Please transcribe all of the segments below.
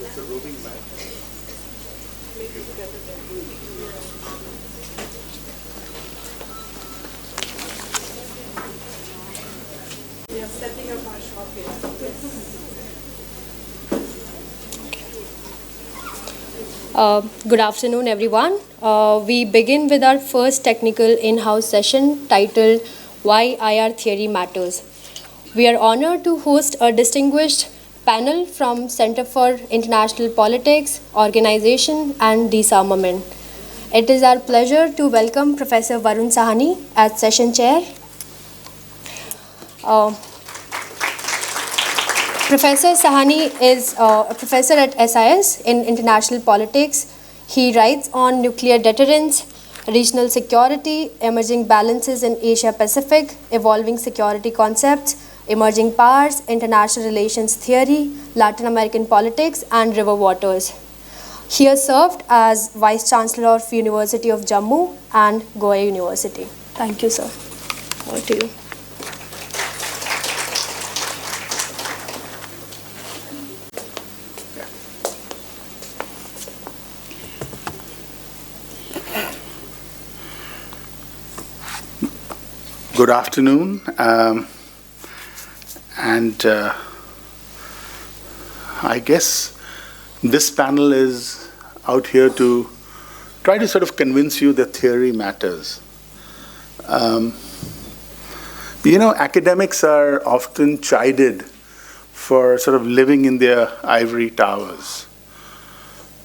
It's a roving mic. We are setting up our shop here. Good afternoon, everyone. We begin with our first technical in-house session titled Why IR Theory Matters. We are honored to host a distinguished panel from Center for International Politics, Organization and Disarmament. It is our pleasure to welcome Professor Varun Sahni as session chair. Professor Sahni is a professor at SIS in international politics. He writes on nuclear deterrence, regional security, emerging balances in Asia Pacific, evolving security concepts, emerging powers, international relations theory, Latin American politics, and river waters. He has served as Vice Chancellor of University of Jammu and Goa University. Thank you, sir. Over to you. Good afternoon, and I guess this panel is out here to try to sort of convince you that theory matters. Academics are often chided for sort of living in their ivory towers.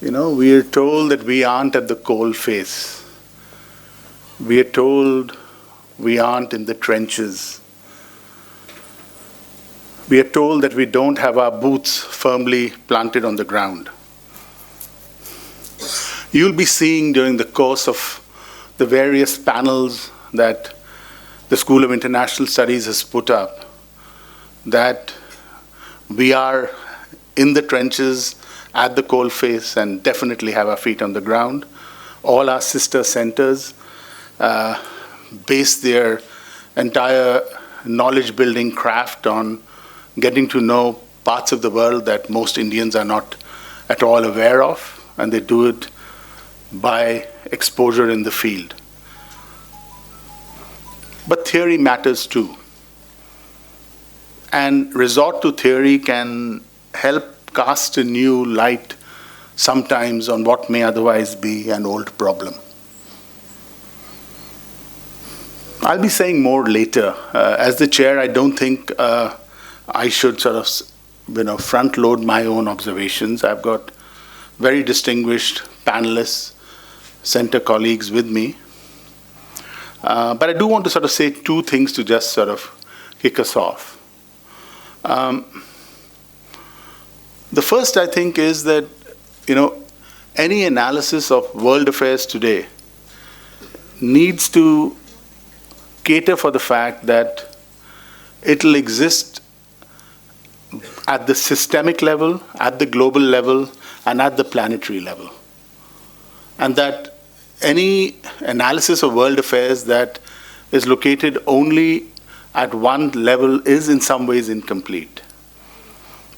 We are told that we aren't at the coal face. We are told we aren't in the trenches. We are told that we don't have our boots firmly planted on the ground. You'll be seeing during the course of the various panels that the School of International Studies has put up that we are in the trenches, at the coal face, and definitely have our feet on the ground. All our sister centers base their entire knowledge-building craft on getting to know parts of the world that most Indians are not at all aware of, and they do it by exposure in the field. But theory matters too. And resort to theory can help cast a new light sometimes on what may otherwise be an old problem. I'll be saying more later. As the chair, I don't think I should sort of, front load my own observations. I've got very distinguished panelists, center colleagues with me. But I do want to sort of say two things to just sort of kick us off. The first, I think, is that, any analysis of world affairs today needs to cater for the fact that it'll exist at the systemic level, at the global level, and at the planetary level. And that any analysis of world affairs that is located only at one level is in some ways incomplete.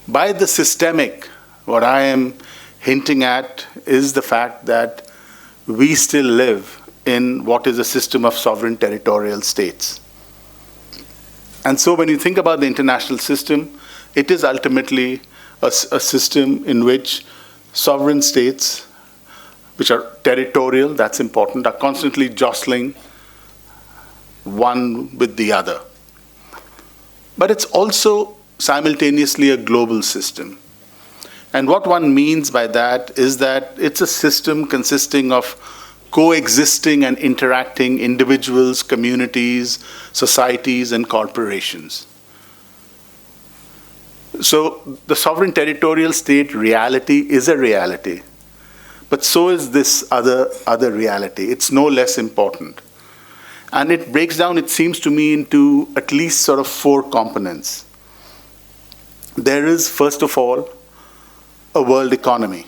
By the systemic, what I am hinting at is the fact that we still live in what is a system of sovereign territorial states. And so when you think about the international system, it is ultimately a system in which sovereign states, which are territorial, that's important, are constantly jostling one with the other. But it's also simultaneously a global system. And what one means by that is that it's a system consisting of coexisting and interacting individuals, communities, societies, and corporations. So the sovereign territorial state reality is a reality, but so is this other reality. It's no less important. And it breaks down, it seems to me, into at least sort of four components. There is, first of all, a world economy,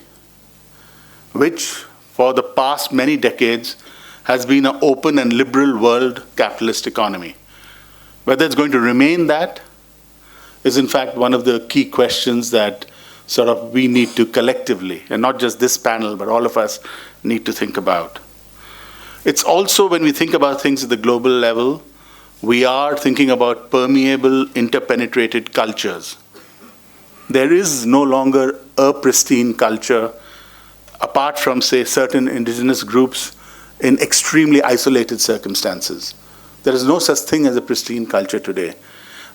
which for the past many decades has been an open and liberal world capitalist economy. Whether it's going to remain that is in fact one of the key questions that sort of we need to collectively, and not just this panel, but all of us need to think about. It's also, when we think about things at the global level, we are thinking about permeable, interpenetrated cultures. There is no longer a pristine culture, apart from, say, certain indigenous groups in extremely isolated circumstances. There is no such thing as a pristine culture today.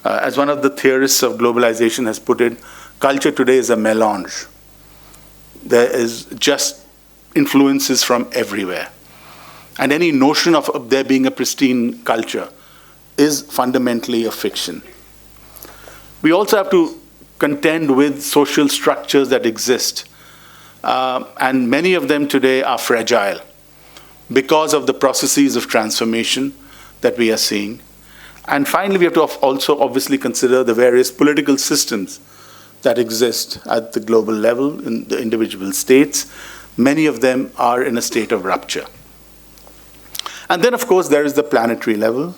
As one of the theorists of globalization has put it, culture today is a melange. There is just influences from everywhere. And any notion of there being a pristine culture is fundamentally a fiction. We also have to contend with social structures that exist. And many of them today are fragile because of the processes of transformation that we are seeing. And finally, we have to also obviously consider the various political systems that exist at the global level in the individual states. Many of them are in a state of rupture. And then, of course, there is the planetary level,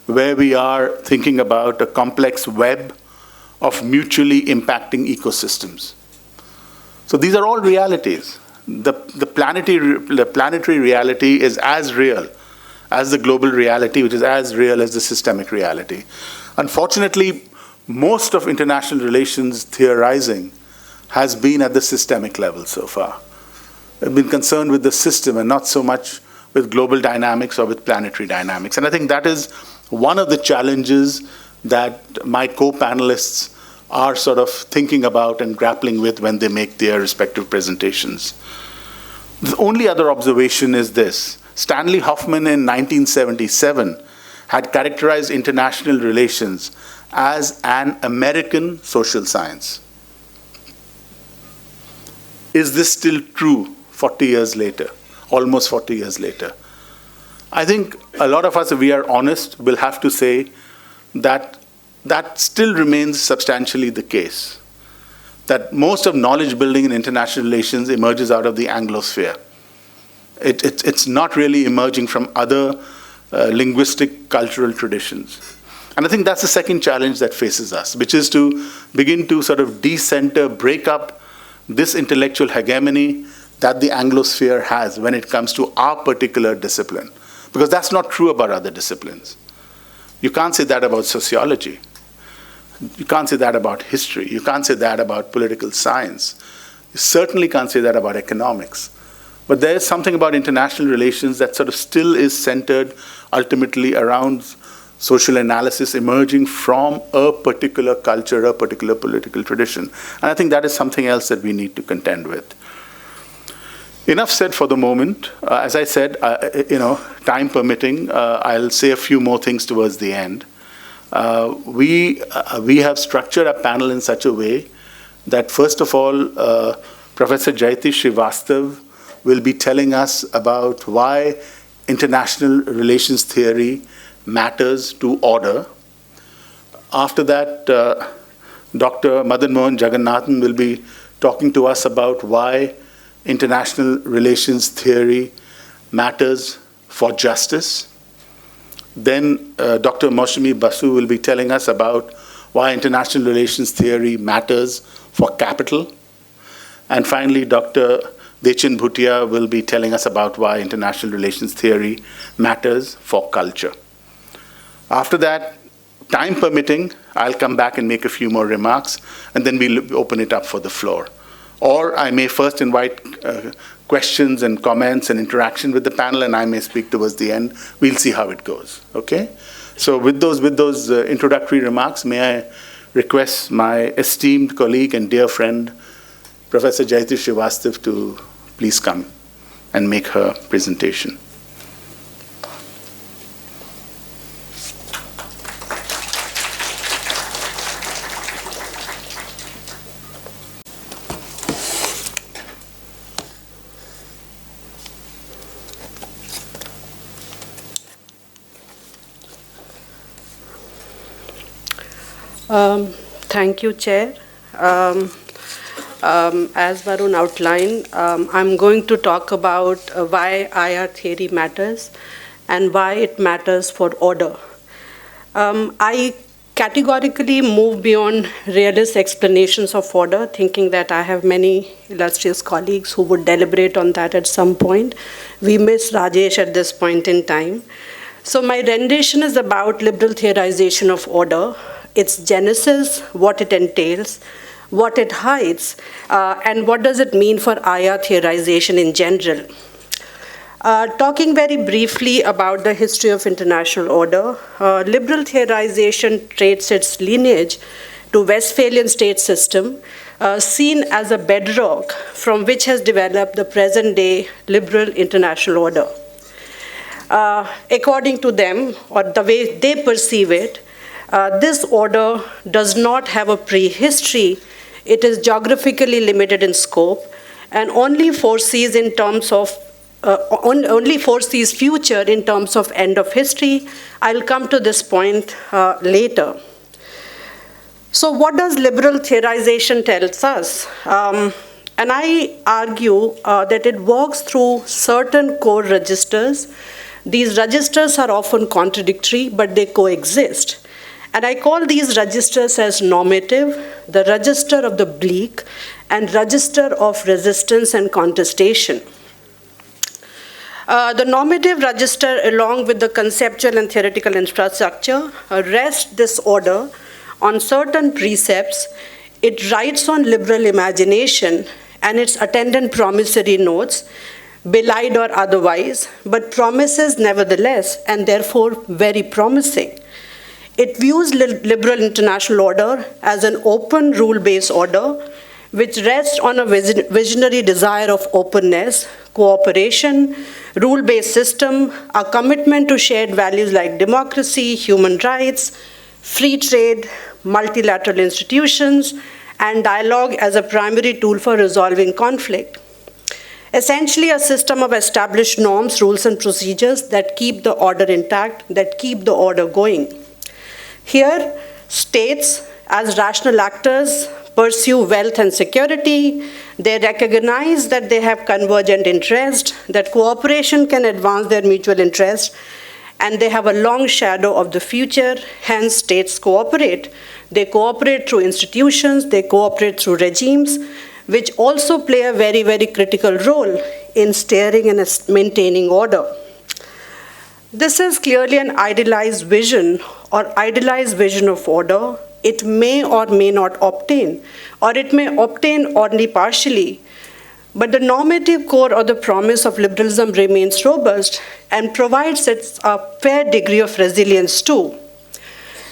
where we are thinking about a complex web of mutually impacting ecosystems. So these are all realities. The planetary reality is as real as the global reality, which is as real as the systemic reality. Unfortunately, most of international relations theorizing has been at the systemic level so far. I've been concerned with the system and not so much with global dynamics or with planetary dynamics. And I think that is one of the challenges that my co-panelists are sort of thinking about and grappling with when they make their respective presentations. The only other observation is this. Stanley Hoffman in 1977 had characterized international relations as an American social science. Is this still true 40 years later, almost 40 years later? I think a lot of us, if we are honest, will have to say that that still remains substantially the case. That most of knowledge building in international relations emerges out of the Anglosphere. It's not really emerging from other linguistic cultural traditions. And I think that's the second challenge that faces us, which is to begin to sort of decenter, break up this intellectual hegemony that the Anglosphere has when it comes to our particular discipline. Because that's not true about other disciplines. You can't say that about sociology. You can't say that about history. You can't say that about political science. You certainly can't say that about economics. But there is something about international relations that sort of still is centered ultimately around social analysis emerging from a particular culture, a particular political tradition. And I think that is something else that we need to contend with. Enough said for the moment. As I said, time permitting, I'll say a few more things towards the end. We have structured our panel in such a way that, first of all, Professor Jayati Srivastava will be telling us about why international relations theory matters to order. After that, Dr. Madhan Mohan will be talking to us about why international relations theory matters for justice. Then Dr. Moushumi Basu will be telling us about why international relations theory matters for capital. And finally, Dr. Dechen Bhutia will be telling us about why international relations theory matters for culture. After that, time permitting, I'll come back and make a few more remarks, and then we'll open it up for the floor. Or I may first invite questions and comments and interaction with the panel, and I may speak towards the end. We'll see how it goes, okay? So with those introductory remarks, may I request my esteemed colleague and dear friend, Professor Jayati Srivastava, to please come and make her presentation. Thank you, Chair. As Varun outlined, I'm going to talk about why IR theory matters and why it matters for order. I categorically move beyond realist explanations of order, thinking that I have many illustrious colleagues who would deliberate on that at some point. We miss Rajesh at this point in time. So my rendition is about liberal theorization of order, its genesis, what it entails, what it hides, and what does it mean for IR theorization in general. Talking very briefly about the history of international order, liberal theorization traces its lineage to Westphalian state system, seen as a bedrock from which has developed the present-day liberal international order. According to them, or the way they perceive it, this order does not have a prehistory. It is geographically limited in scope and only foresees in terms of only foresees future in terms of end of history. I'll come to this point later. So what does liberal theorization tells us? And I argue that it works through certain core registers. These registers are often contradictory, but they coexist. And I call these registers as normative, the register of the bleak, and register of resistance and contestation. The normative register, along with the conceptual and theoretical infrastructure, rests this order on certain precepts. It writes on liberal imagination and its attendant promissory notes, belied or otherwise, but promises nevertheless, and therefore very promising. It views liberal international order as an open rule-based order which rests on a visionary desire of openness, cooperation, rule-based system, a commitment to shared values like democracy, human rights, free trade, multilateral institutions, and dialogue as a primary tool for resolving conflict. Essentially, a system of established norms, rules, and procedures that keep the order intact, that keep the order going. Here, states, as rational actors, pursue wealth and security. They recognize that they have convergent interests, that cooperation can advance their mutual interests, and they have a long shadow of the future. Hence, states cooperate. They cooperate through institutions, they cooperate through regimes, which also play a very, very critical role in steering and maintaining order. This is clearly an idealized vision or idealized vision of order. It may or may not obtain, or it may obtain only partially. But the normative core or the promise of liberalism remains robust and provides it a fair degree of resilience too.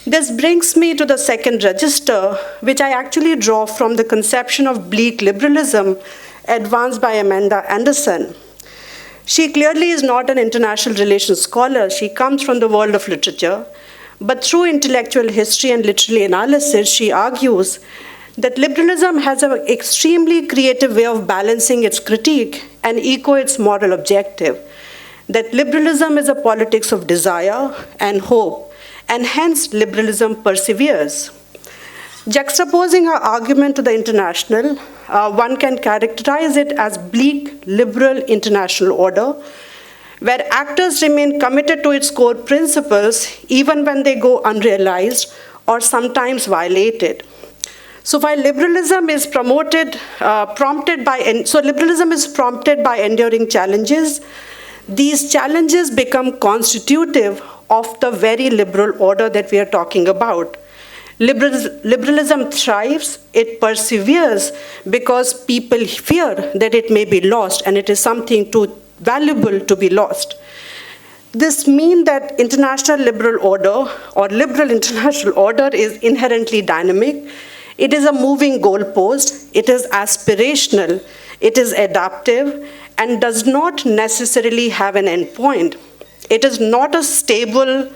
This brings me to the second register, which I actually draw from the conception of bleak liberalism advanced by Amanda Anderson. She clearly is not an international relations scholar. She comes from the world of literature. But through intellectual history and literary analysis, she argues that liberalism has an extremely creative way of balancing its critique and echo its moral objective. That liberalism is a politics of desire and hope, and hence liberalism perseveres. Juxtaposing her argument to the international, one can characterize it as bleak liberal international order, where actors remain committed to its core principles even when they go unrealized or sometimes violated. So while liberalism is prompted by enduring challenges, these challenges become constitutive of the very liberal order that we are talking about. Liberalism thrives, it perseveres because people fear that it may be lost and it is something too valuable to be lost. This means that international liberal order or liberal international order is inherently dynamic. It is a moving goalpost, it is aspirational, it is adaptive, and does not necessarily have an endpoint. It is not a stable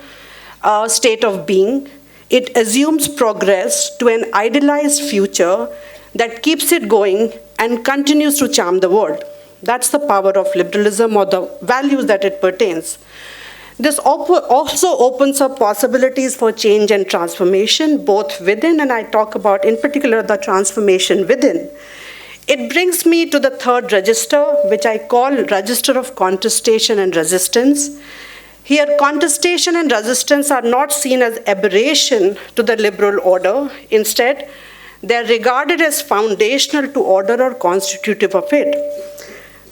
state of being. It assumes progress to an idealized future that keeps it going and continues to charm the world. That's the power of liberalism or the values that it pertains. This also opens up possibilities for change and transformation, both within, and I talk about in particular the transformation within. It brings me to the third register, which I call register of contestation and resistance. Here, contestation and resistance are not seen as aberration to the liberal order. Instead, they are regarded as foundational to order or constitutive of it.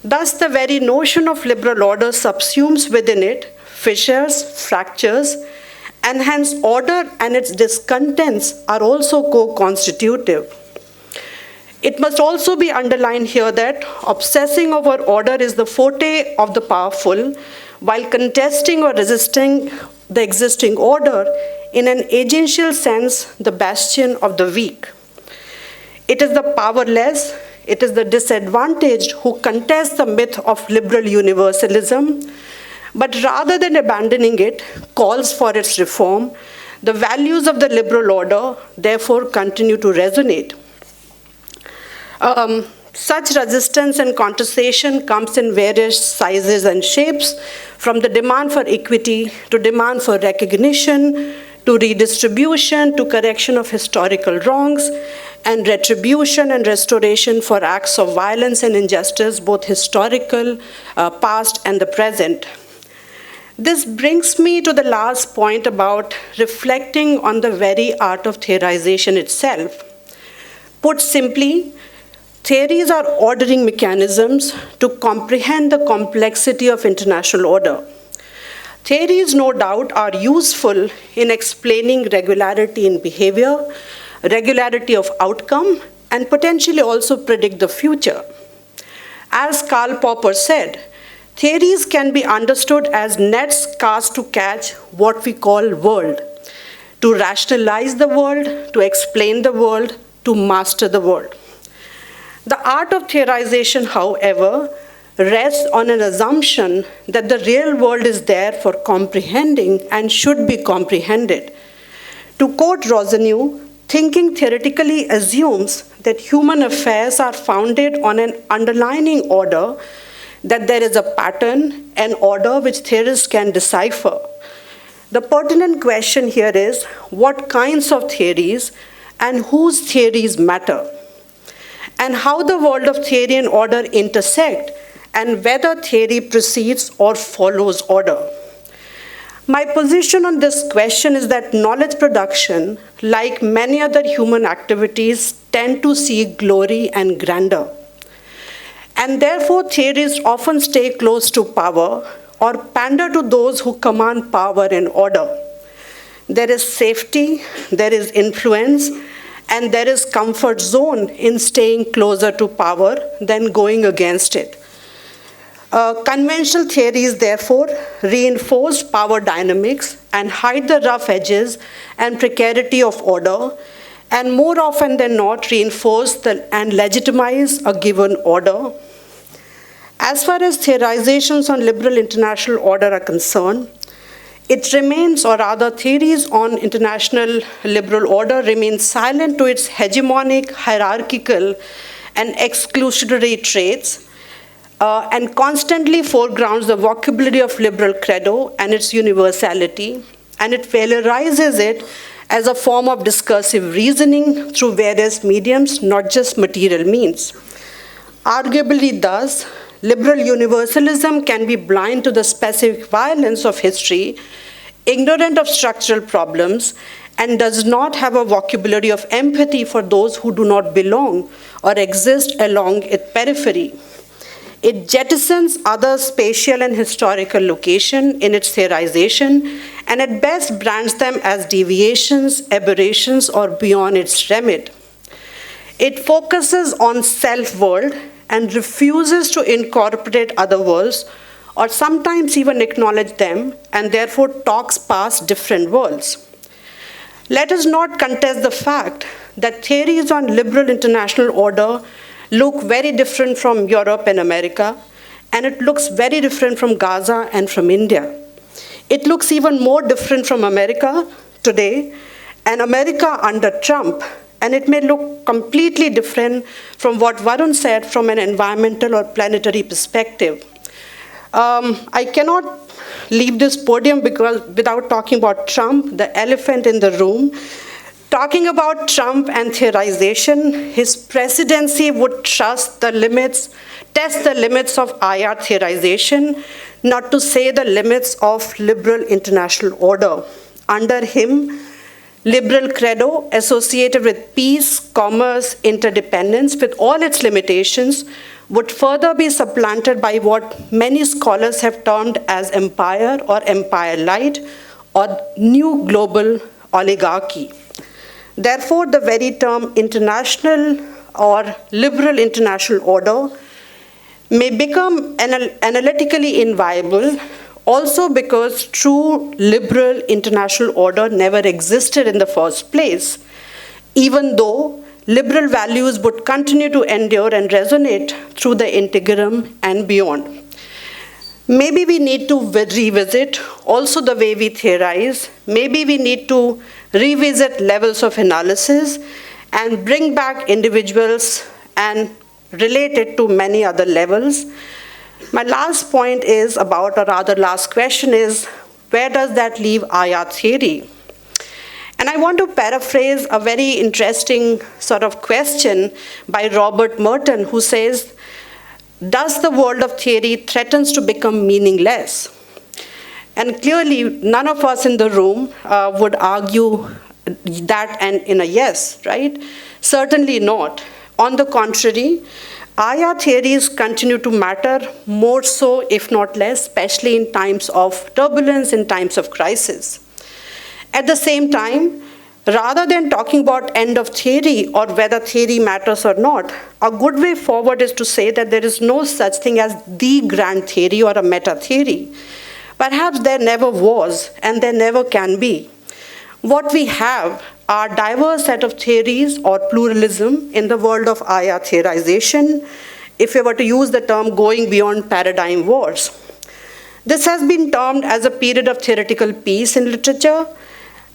Thus, the very notion of liberal order subsumes within it fissures, fractures, and hence order and its discontents are also co-constitutive. It must also be underlined here that obsessing over order is the forte of the powerful, while contesting or resisting the existing order, in an agential sense, the bastion of the weak. It is the powerless, it is the disadvantaged who contest the myth of liberal universalism, but rather than abandoning it, calls for its reform. The values of the liberal order, therefore, continue to resonate. Such resistance and contestation comes in various sizes and shapes, from the demand for equity to demand for recognition, to redistribution, to correction of historical wrongs, and retribution and restoration for acts of violence and injustice, both historical, past, and the present. This brings me to the last point about reflecting on the very art of theorization itself. Put simply, theories are ordering mechanisms to comprehend the complexity of international order. Theories, no doubt, are useful in explaining regularity in behavior, regularity of outcome, and potentially also predict the future. As Karl Popper said, theories can be understood as nets cast to catch what we call world, to rationalize the world, to explain the world, to master the world. The art of theorization, however, rests on an assumption that the real world is there for comprehending and should be comprehended. To quote Rosenew, thinking theoretically assumes that human affairs are founded on an underlying order, that there is a pattern, an order which theorists can decipher. The pertinent question here is what kinds of theories and whose theories matter, and how the world of theory and order intersect, and whether theory precedes or follows order. My position on this question is that knowledge production, like many other human activities, tend to seek glory and grandeur. And therefore, theories often stay close to power or pander to those who command power and order. There is safety, there is influence, and there is comfort zone in staying closer to power than going against it. Conventional theories, therefore, reinforce power dynamics and hide the rough edges and precarity of order, and more often than not reinforce and legitimize a given order. As far as theorizations on liberal international order are concerned, it remains, or rather theories on international liberal order remain silent to its hegemonic, hierarchical, and exclusionary traits, and constantly foregrounds the vocabulary of liberal credo and its universality, and it valorizes it as a form of discursive reasoning through various mediums, not just material means. Arguably, thus, liberal universalism can be blind to the specific violence of history, ignorant of structural problems, and does not have a vocabulary of empathy for those who do not belong or exist along its periphery. It jettisons other spatial and historical location in its theorization, and at best brands them as deviations, aberrations, or beyond its remit. It focuses on self-world and refuses to incorporate other worlds, or sometimes even acknowledge them, and therefore talks past different worlds. Let us not contest the fact that theories on liberal international order look very different from Europe and America, and it looks very different from Gaza and from India. It looks even more different from America today and America under Trump, and it may look completely different from what Varun said from an environmental or planetary perspective. I cannot leave this podium without talking about Trump, the elephant in the room. Talking about Trump and theorization, his presidency would test the limits of IR theorization, not to say the limits of liberal international order. Under him, liberal credo associated with peace, commerce, interdependence, with all its limitations, would further be supplanted by what many scholars have termed as empire or empire-light or new global oligarchy. Therefore, the very term international or liberal international order may become analytically inviable, also because true liberal international order never existed in the first place, even though liberal values would continue to endure and resonate through the interim and beyond. Maybe we need to revisit also the way we theorize. Maybe we need to revisit levels of analysis and bring back individuals and relate it to many other levels. My last point is about, or rather last question is, where does that leave IR theory? And I want to paraphrase a very interesting sort of question by Robert Merton, who says, does the world of theory threatens to become meaningless? And clearly, none of us in the room would argue that and in a yes, right? Certainly not. On the contrary, IR theories continue to matter more so, if not less, especially in times of turbulence, in times of crisis. At the same time, rather than talking about end of theory or whether theory matters or not, a good way forward is to say that there is no such thing as the grand theory or a meta theory. Perhaps there never was and there never can be. What we have are diverse set of theories or pluralism in the world of IR theorization, if we were to use the term going beyond paradigm wars. This has been termed as a period of theoretical peace in literature.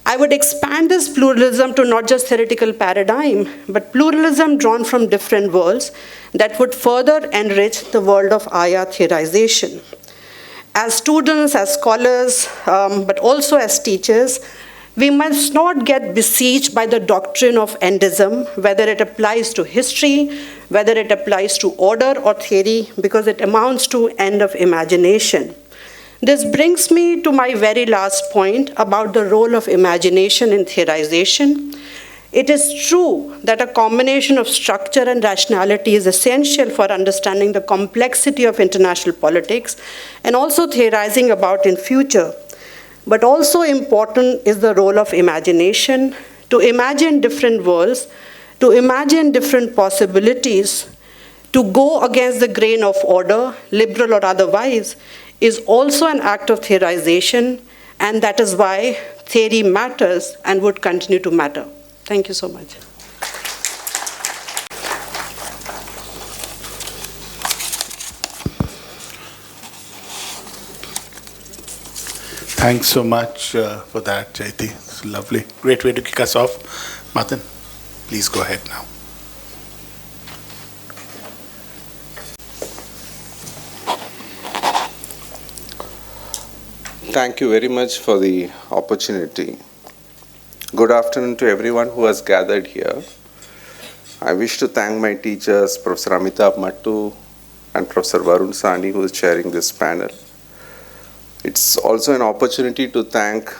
I would expand this pluralism to not just theoretical paradigm, but pluralism drawn from different worlds that would further enrich the world of IR theorization. As students, as scholars, but also as teachers, we must not get besieged by the doctrine of endism, whether it applies to history, whether it applies to order or theory, because it amounts to end of imagination. This brings me to my very last point about the role of imagination in theorization. It is true that a combination of structure and rationality is essential for understanding the complexity of international politics and also theorizing about in future. But also important is the role of imagination, to imagine different worlds, to imagine different possibilities, to go against the grain of order, liberal or otherwise, is also an act of theorization, and that is why theory matters and would continue to matter. Thank you so much. Thanks so much for that, Jayati. It's lovely. Great way to kick us off. Madhan, please go ahead now. Thank you very much for the opportunity. Good afternoon to everyone who has gathered here. I wish to thank my teachers, Professor Amitabh Mattu and Professor Varun Sahni, who is chairing this panel. It's also an opportunity to thank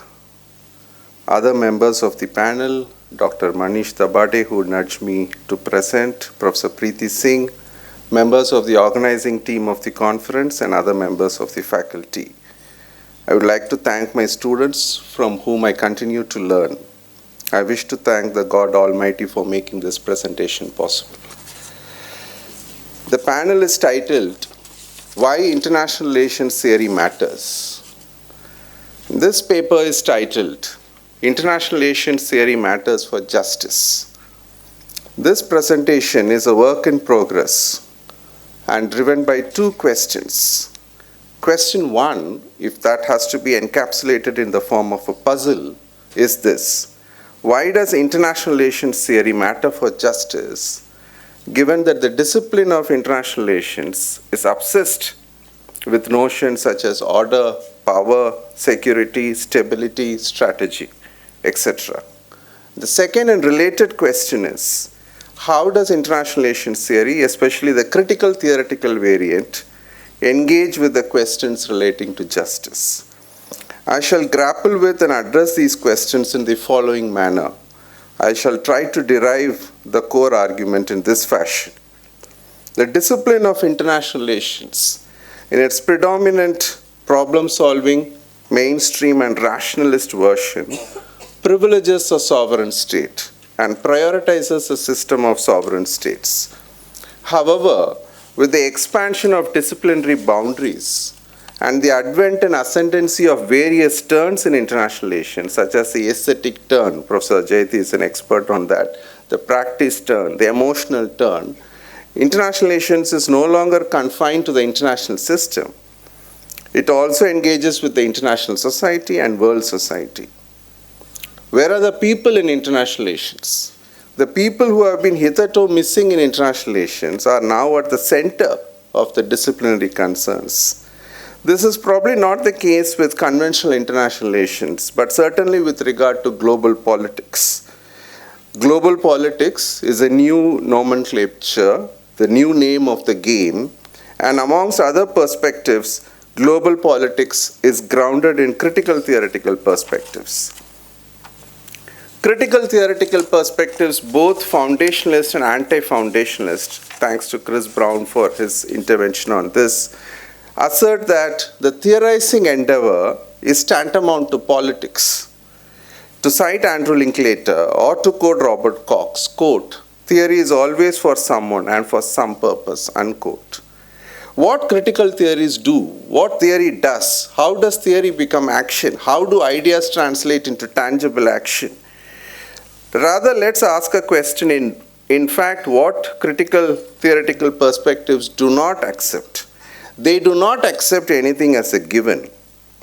other members of the panel, Dr. Manish Tabade, who nudged me to present, Professor Preeti Singh, members of the organizing team of the conference, and other members of the faculty. I would like to thank my students from whom I continue to learn. I wish to thank the God Almighty for making this presentation possible. The panel is titled, Why International Relations Theory Matters. This paper is titled, International Relations Theory Matters for Justice. This presentation is a work in progress and driven by two questions. Question one, if that has to be encapsulated in the form of a puzzle, is this. Why does international relations theory matter for justice, given that the discipline of international relations is obsessed with notions such as order, power, security, stability, strategy, etc.? The second and related question is, how does international relations theory, especially the critical theoretical variant, engage with the questions relating to justice? I shall grapple with and address these questions in the following manner. I shall try to derive the core argument in this fashion. The discipline of international relations, in its predominant problem-solving, mainstream and rationalist version, privileges a sovereign state and prioritizes a system of sovereign states. However, with the expansion of disciplinary boundaries and the advent and ascendancy of various turns in international relations, such as the aesthetic turn, Professor Jayati is an expert on that, the practice turn, the emotional turn, international relations is no longer confined to the international system. It also engages with the international society and world society. Where are the people in international relations? The people who have been hitherto missing in international relations are now at the center of the disciplinary concerns. This is probably not the case with conventional international relations, but certainly with regard to global politics. Global politics is a new nomenclature, the new name of the game, and amongst other perspectives, global politics is grounded in critical theoretical perspectives. Critical theoretical perspectives, both foundationalist and anti-foundationalist, thanks to Chris Brown for his intervention on this, assert that the theorizing endeavor is tantamount to politics. To cite Andrew Linklater or to quote Robert Cox, quote, "Theory is always for someone and for some purpose," unquote. What critical theories do, what theory does, how does theory become action, how do ideas translate into tangible action? Rather, let's ask a question in fact, what critical theoretical perspectives do not accept. They do not accept anything as a given.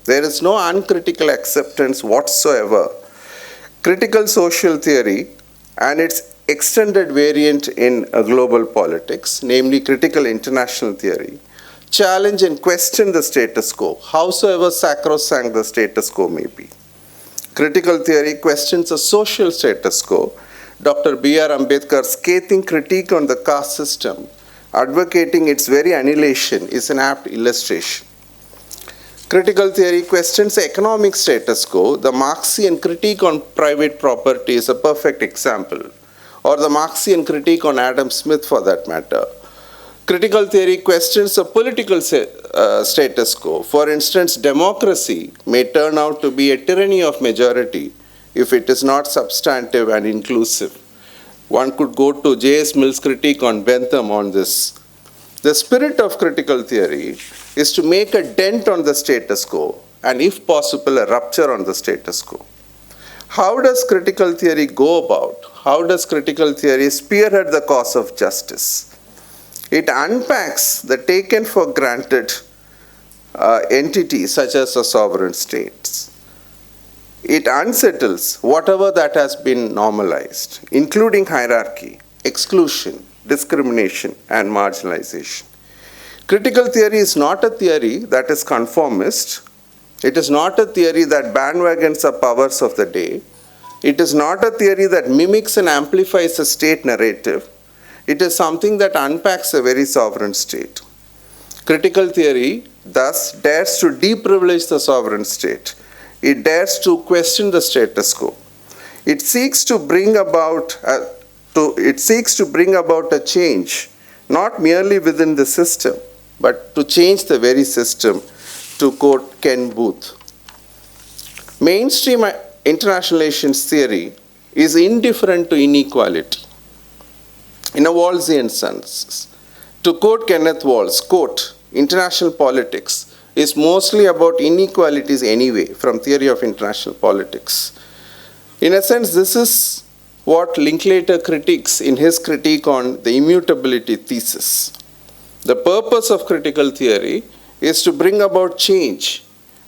There is no uncritical acceptance whatsoever. Critical social theory and its extended variant in global politics, namely critical international theory, challenge and question the status quo, howsoever sacrosanct the status quo may be. Critical theory questions a social status quo. Dr. B.R. Ambedkar's scathing critique on the caste system, advocating its very annihilation, is an apt illustration. Critical theory questions the economic status quo. The Marxian critique on private property is a perfect example, or the Marxian critique on Adam Smith for that matter. Critical theory questions the political status quo. For instance, democracy may turn out to be a tyranny of majority if it is not substantive and inclusive. One could go to J.S. Mill's critique on Bentham on this. The spirit of critical theory is to make a dent on the status quo and, if possible, a rupture on the status quo. How does critical theory go about? How does critical theory spearhead the cause of justice? It unpacks the taken for granted entities such as the sovereign states. It unsettles whatever that has been normalized, including hierarchy, exclusion, discrimination, and marginalization. Critical theory is not a theory that is conformist. It is not a theory that bandwagons the powers of the day. It is not a theory that mimics and amplifies a state narrative. It is something that unpacks a very sovereign state. Critical theory thus dares to deprivilege the sovereign state. It dares to question the status quo. It seeks to bring about a change, not merely within the system, but to change the very system, to quote Ken Booth. Mainstream international relations theory is indifferent to inequality. In a Wallsian sense, to quote Kenneth Walls, quote, "International politics is mostly about inequalities anyway," from Theory of International Politics. In a sense, this is what Linklater critiques in his critique on the immutability thesis. The purpose of critical theory is to bring about change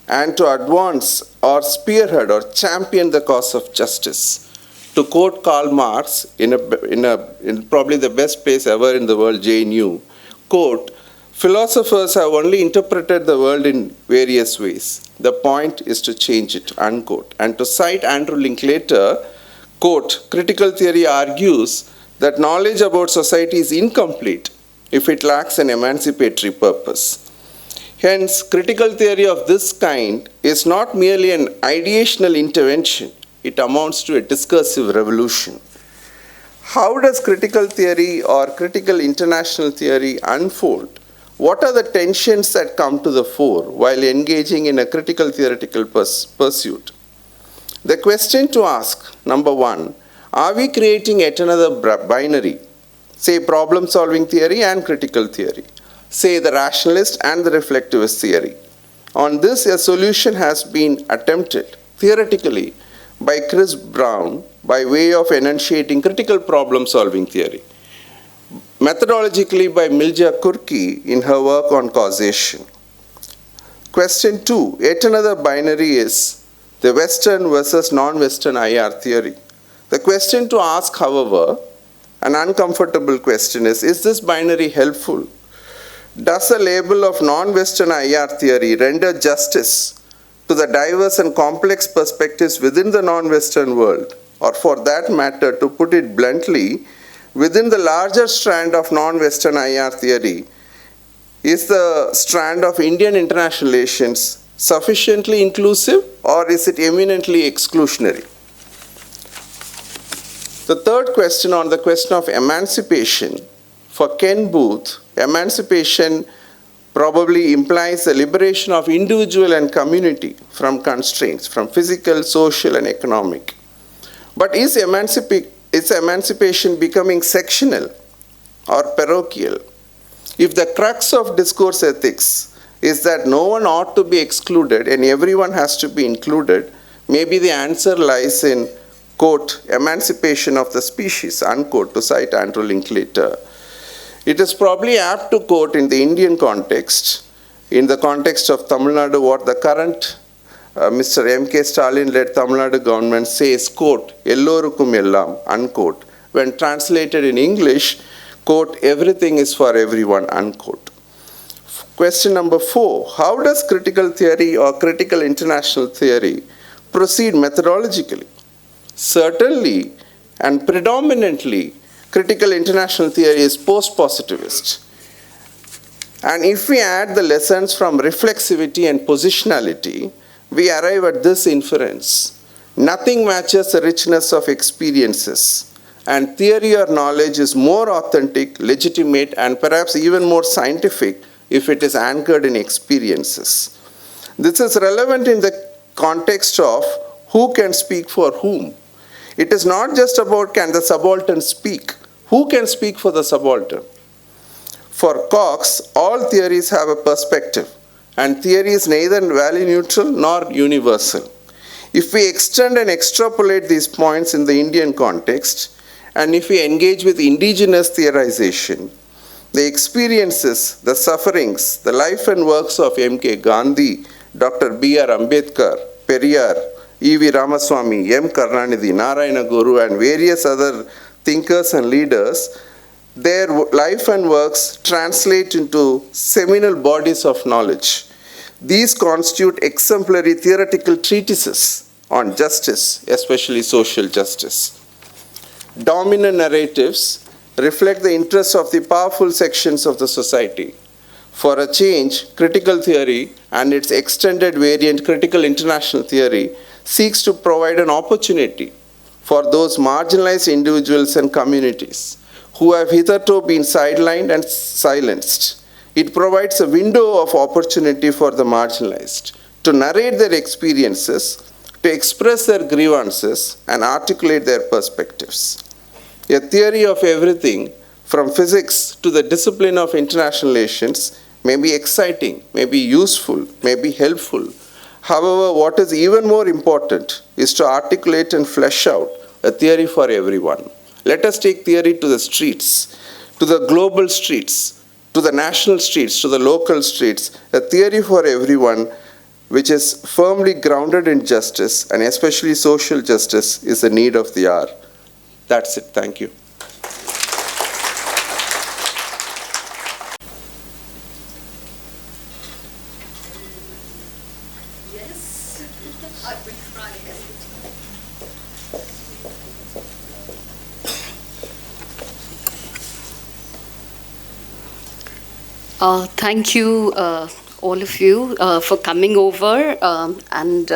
and to advance or spearhead or champion the cause of justice. To quote Karl Marx in probably the best place ever in the world, JNU, quote, "Philosophers have only interpreted the world in various ways. The point is to change it," unquote. And to cite Andrew Linklater, Quote, critical theory argues that knowledge about society is incomplete if it lacks an emancipatory purpose. Hence, critical theory of this kind is not merely an ideational intervention, it amounts to a discursive revolution. How does critical theory or critical international theory unfold? What are the tensions that come to the fore while engaging in a critical theoretical pursuit? The question to ask, number one, are we creating yet another binary, say problem-solving theory and critical theory, say the rationalist and the reflectivist theory? On this, a solution has been attempted theoretically by Chris Brown by way of enunciating critical problem-solving theory. Methodologically by Milja Kurki in her work on causation. Question 2, yet another binary is the Western versus non-Western IR theory. The question to ask, however, an uncomfortable question is this binary helpful? Does a label of non-Western IR theory render justice to the diverse and complex perspectives within the non-Western world, or for that matter, to put it bluntly, within the larger strand of non-Western IR theory, is the strand of Indian international relations sufficiently inclusive or is it eminently exclusionary? The third question on the question of emancipation, for Ken Booth, emancipation probably implies the liberation of individual and community from constraints, from physical, social, and economic. But is emancipation becoming sectional or parochial? If the crux of discourse ethics is that no one ought to be excluded and everyone has to be included, maybe the answer lies in, quote, emancipation of the species, unquote, to cite Andrew Linklater. It is probably apt to quote in the Indian context, in the context of Tamil Nadu, what the current Mr. M.K. Stalin-led Tamil Nadu government says, quote, Ellorukkum ellam, unquote, when translated in English, quote, everything is for everyone, unquote. Question number 4, how does critical theory or critical international theory proceed methodologically? Certainly and predominantly, critical international theory is post-positivist. And if we add the lessons from reflexivity and positionality, we arrive at this inference. Nothing matches the richness of experiences, and theory or knowledge is more authentic, legitimate, and perhaps even more scientific if it is anchored in experiences. This is relevant in the context of who can speak for whom. It is not just about can the subaltern speak. Who can speak for the subaltern? For Cox, all theories have a perspective, and theory is neither value neutral nor universal. If we extend and extrapolate these points in the Indian context, and if we engage with indigenous theorization, the experiences, the sufferings, the life and works of M.K. Gandhi, Dr. B.R. Ambedkar, Periyar, E.V. Ramaswamy, M. Karunanidhi, Narayana Guru, and various other thinkers and leaders, their life and works translate into seminal bodies of knowledge. These constitute exemplary theoretical treatises on justice, especially social justice. Dominant narratives reflect the interests of the powerful sections of the society. For a change, critical theory and its extended variant, critical international theory, seeks to provide an opportunity for those marginalized individuals and communities who have hitherto been sidelined and silenced. It provides a window of opportunity for the marginalized to narrate their experiences, to express their grievances, and articulate their perspectives. A theory of everything, from physics to the discipline of international relations, may be exciting, may be useful, may be helpful. However, what is even more important is to articulate and flesh out a theory for everyone. Let us take theory to the streets, to the global streets, to the national streets, to the local streets. A theory for everyone which is firmly grounded in justice, and especially social justice, is the need of the hour. That's it. Thank you. Yes, I will try. Thank you, all of you, for coming over and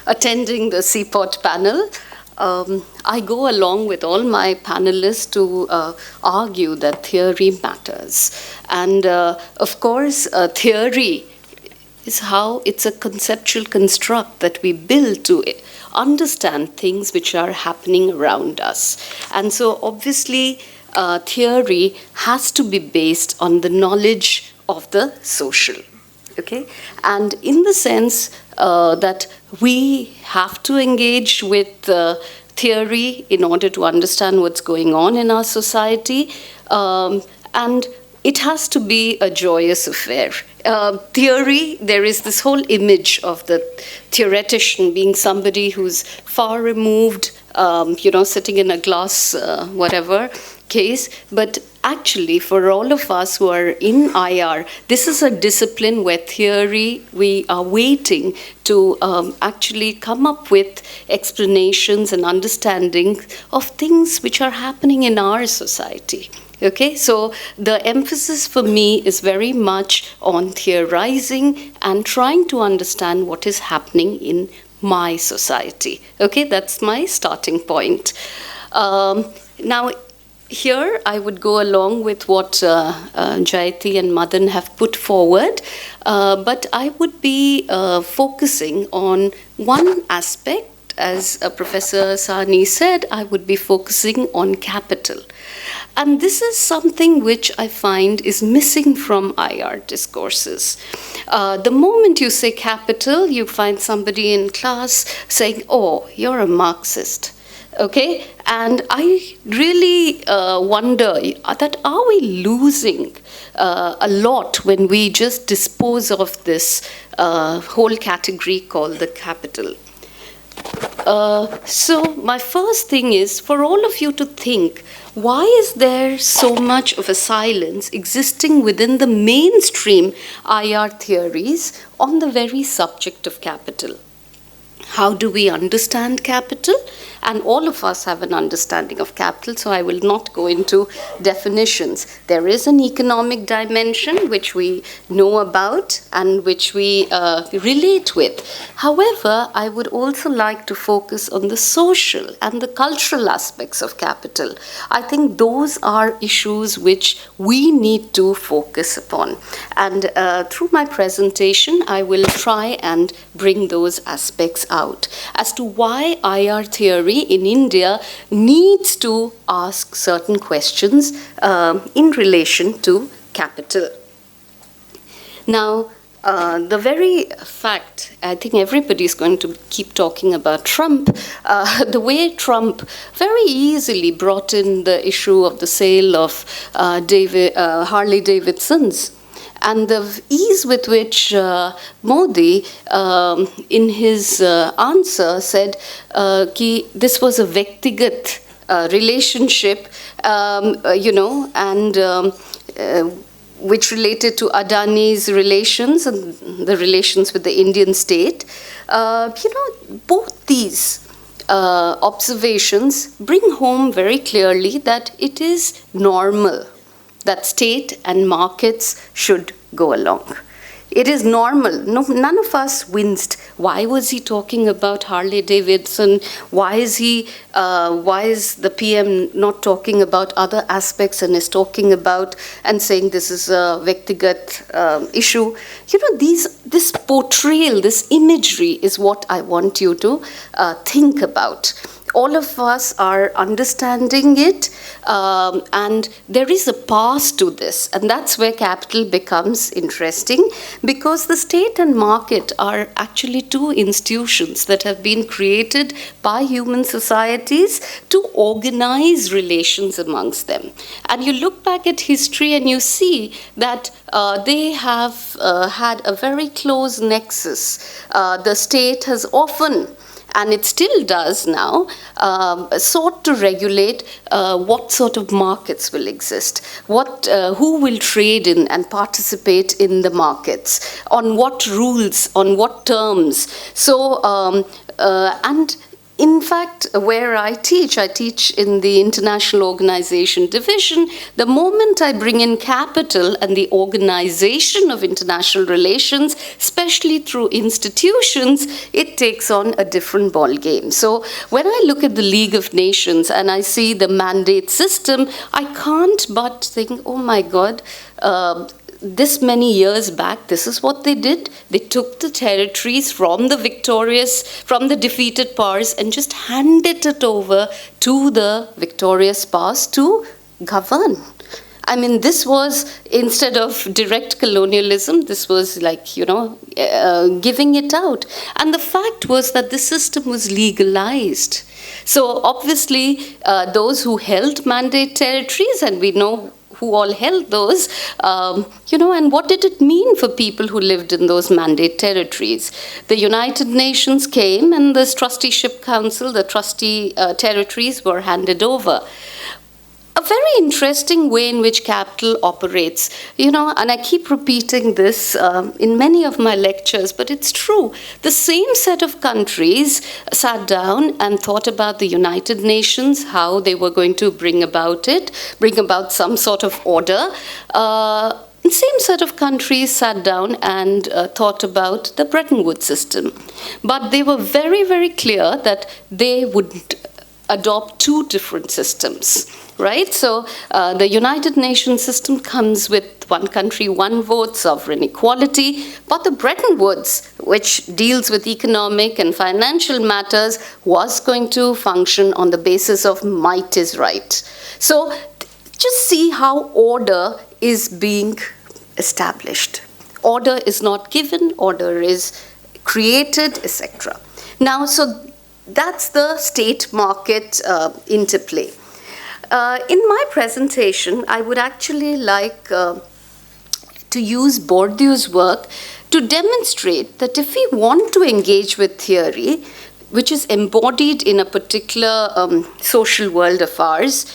attending the CIPOD panel. I go along with all my panelists to argue that theory matters. And of course, theory is how it's a conceptual construct that we build to understand things which are happening around us. And so obviously, theory has to be based on the knowledge of the social, okay? And in the sense that we have to engage with theory in order to understand what's going on in our society, and it has to be a joyous affair. Theory, there is this whole image of the theoretician being somebody who's far removed, sitting in a glass, whatever case. But actually, for all of us who are in IR, this is a discipline where theory, we are waiting to actually come up with explanations and understanding of things which are happening in our society. Okay, so the emphasis for me is very much on theorizing and trying to understand what is happening in my society. Okay, that's my starting point. Now, here I would go along with what Jayati and Madhan have put forward, but I would be focusing on one aspect. As Professor Sahni said, I would be focusing on capital. And this is something which I find is missing from IR discourses. The moment you say capital, you find somebody in class saying, oh, you're a Marxist. Okay? And I really wonder that are we losing a lot when we just dispose of this whole category called the capital? So my first thing is for all of you to think, why is there so much of a silence existing within the mainstream IR theories on the very subject of capital? How do we understand capital? And all of us have an understanding of capital, so I will not go into definitions. There is an economic dimension which we know about and which we relate with. However, I would also like to focus on the social and the cultural aspects of capital. I think those are issues which we need to focus upon. And through my presentation, I will try and bring those aspects out as to why IR theory in India needs to ask certain questions in relation to capital. Now, the very fact, I think everybody is going to keep talking about Trump, the way Trump very easily brought in the issue of the sale of Harley Davidsons. And the ease with which Modi, in his answer, said that this was a Vyaktigat relationship, which related to Adani's relations and the relations with the Indian state. Both these observations bring home very clearly that it is normal that state and markets should go along. It is normal. No, none of us winced. Why was he talking about Harley Davidson? Why is the PM not talking about other aspects and is talking about and saying this is a Vyaktigat issue? This portrayal, this imagery is what I want you to think about. All of us are understanding it, and there is a past to this, and that's where capital becomes interesting, because the state and market are actually two institutions that have been created by human societies to organize relations amongst them. And you look back at history and you see that they have had a very close nexus. The state has often, and it still does now, sought to regulate what sort of markets will exist, who will trade in and participate in the markets, on what rules, on what terms. So, and in fact, where I teach in the International Organization Division. The moment I bring in capital and the organization of international relations, especially through institutions, it takes on a different ballgame. So when I look at the League of Nations and I see the mandate system, I can't but think, oh my God, this many years back, this is what they did. They took the territories from the defeated powers and just handed it over to the victorious powers to govern. I mean, this was, instead of direct colonialism, this was like, giving it out. And the fact was that the system was legalized. So obviously, those who held mandate territories, and we know who all held those, and what did it mean for people who lived in those mandate territories? The United Nations came and this trusteeship council, the trustee territories were handed over. A very interesting way in which capital operates, and I keep repeating this in many of my lectures, but it's true. The same set of countries sat down and thought about the United Nations, how they were going to bring about some sort of order. The same set of countries sat down and thought about the Bretton Woods system. But they were very, very clear that they would adopt two different systems. Right? So the United Nations system comes with one country, one vote, sovereign equality, but the Bretton Woods, which deals with economic and financial matters, was going to function on the basis of might is right. So just see how order is being established. Order is not given, order is created, etc. Now, so that's the state market interplay. In my presentation, I would actually like to use Bourdieu's work to demonstrate that if we want to engage with theory, which is embodied in a particular social world of ours,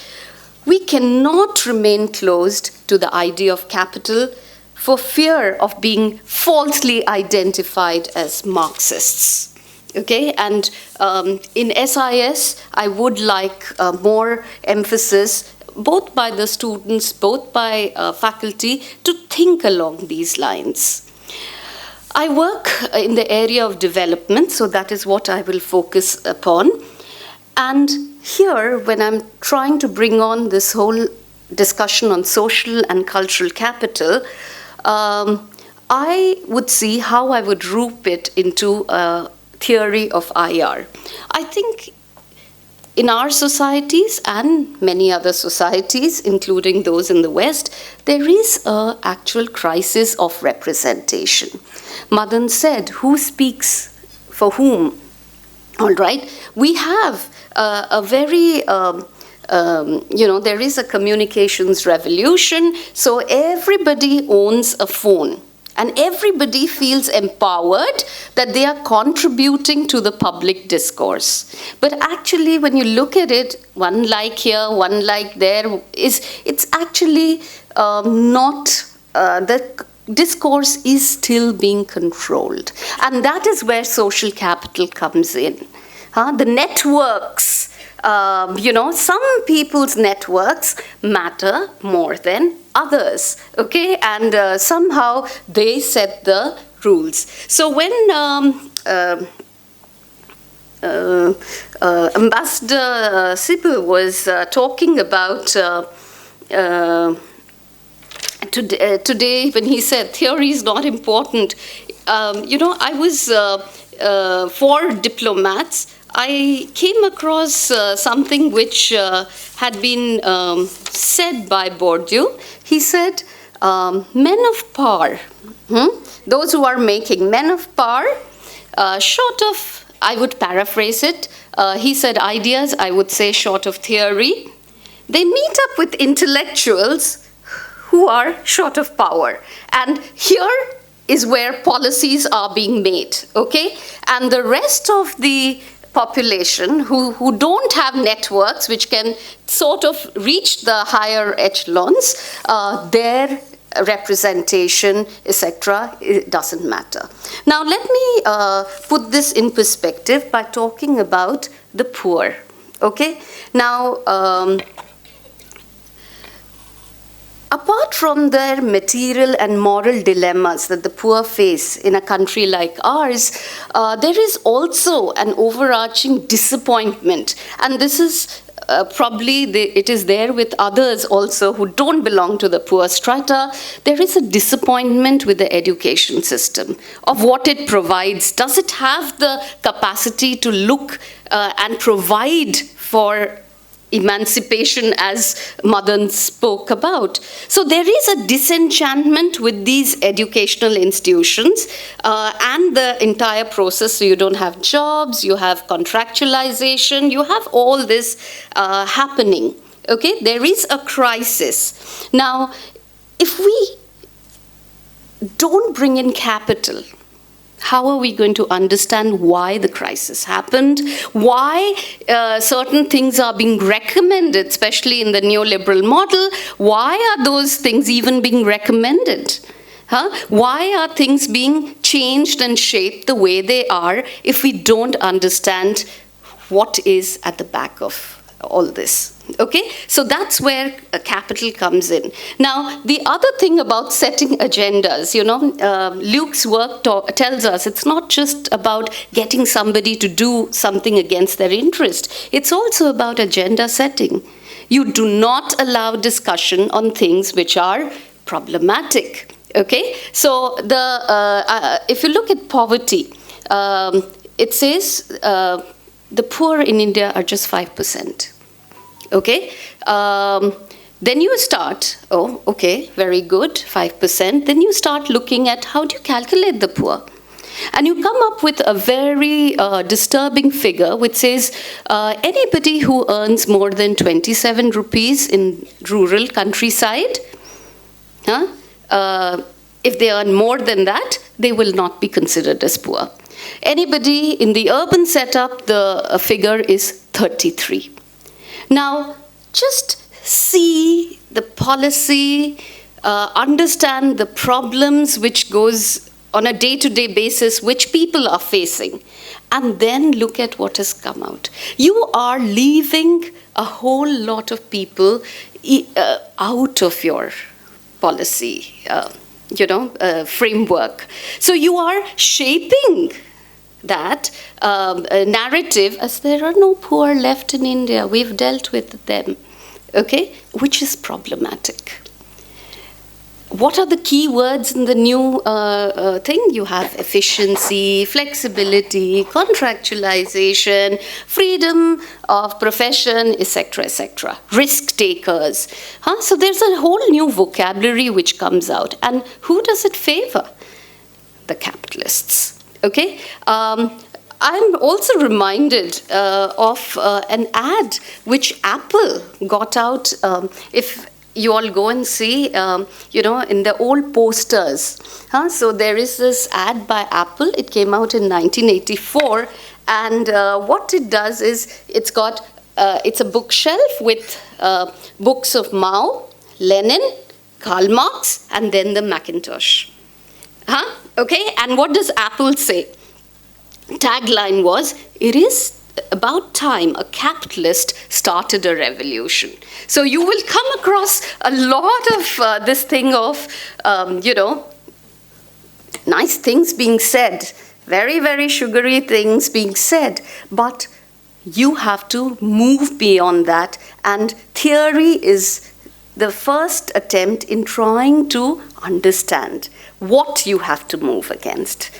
we cannot remain closed to the idea of capital for fear of being falsely identified as Marxists. Okay, and in SIS, I would like more emphasis, both by the students, both by faculty, to think along these lines. I work in the area of development, so that is what I will focus upon. And here, when I'm trying to bring on this whole discussion on social and cultural capital, I would see how I would group it into a theory of IR. I think in our societies and many other societies, including those in the West, there is an actual crisis of representation. Madan said, who speaks for whom? All right, we have a very, there is a communications revolution, so everybody owns a phone. And everybody feels empowered that they are contributing to the public discourse. But actually, when you look at it, one like here, one like there, it's actually not, the discourse is still being controlled. And that is where social capital comes in. The networks, some people's networks matter more than others, okay? And somehow they set the rules. So when Ambassador Sibyl was talking about today, when he said theory is not important, I was for diplomats. I came across something which had been said by Bourdieu. He said, men of power, those who are making men of power, short of, I would paraphrase it, he said ideas, I would say short of theory, they meet up with intellectuals who are short of power. And here is where policies are being made, okay? And the rest of the population who don't have networks which can sort of reach the higher echelons, their representation, etc., it doesn't matter. Now let me put this in perspective by talking about the poor. Okay? Now, apart from their material and moral dilemmas that the poor face in a country like ours, there is also an overarching disappointment. And this is probably it is there with others also who don't belong to the poor strata. There is a disappointment with the education system of what it provides. Does it have the capacity to look and provide for emancipation, as Madhan spoke about? So there is a disenchantment with these educational institutions and the entire process. So you don't have jobs, you have contractualization, you have all this happening. Okay, there is a crisis. Now, if we don't bring in capital, how are we going to understand why the crisis happened? Why certain things are being recommended, especially in the neoliberal model? Why are those things even being recommended? Why are things being changed and shaped the way they are if we don't understand what is at the back of all this? Okay, so that's where capital comes in. Now, the other thing about setting agendas, Luke's work tells us it's not just about getting somebody to do something against their interest. It's also about agenda setting. You do not allow discussion on things which are problematic. Okay, so if you look at poverty, it says the poor in India are just 5%. Okay, then you start, oh, okay, very good, 5%. Then you start looking at how do you calculate the poor? And you come up with a very disturbing figure which says anybody who earns more than 27 rupees in rural countryside, if they earn more than that, they will not be considered as poor. Anybody in the urban setup, the figure is 33. Now, just see the policy, understand the problems which goes on a day-to-day basis, which people are facing, and then look at what has come out. You are leaving a whole lot of people out of your policy, framework. So you are shaping that narrative as there are no poor left in India, we've dealt with them, okay, which is problematic. What are the key words in the new thing? You have efficiency, flexibility, contractualization, freedom of profession, etc., risk takers. So there's a whole new vocabulary which comes out. And who does it favor? The capitalists. Okay, I'm also reminded of an ad which Apple got out. If you all go and see, in the old posters. So there is this ad by Apple. It came out in 1984, and what it does is it's a bookshelf with books of Mao, Lenin, Karl Marx, and then the Macintosh. Okay, and what does Apple say? Tagline was, it is about time a capitalist started a revolution. So you will come across a lot of this thing of, nice things being said, very, very sugary things being said, but you have to move beyond that, and theory is the first attempt in trying to understand what you have to move against.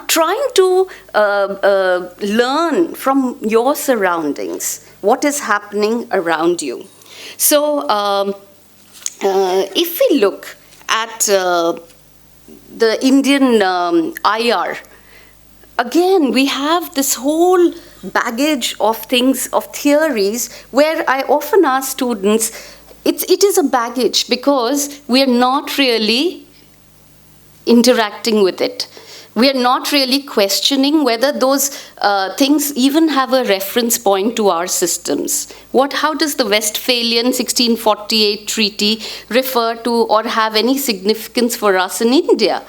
Trying to learn from your surroundings, what is happening around you. So if we look at the Indian IR, again, we have this whole baggage of things, of theories, where I often ask students, it is a baggage because we are not really interacting with it. We are not really questioning whether those things even have a reference point to our systems. How does the Westphalian 1648 treaty refer to or have any significance for us in India,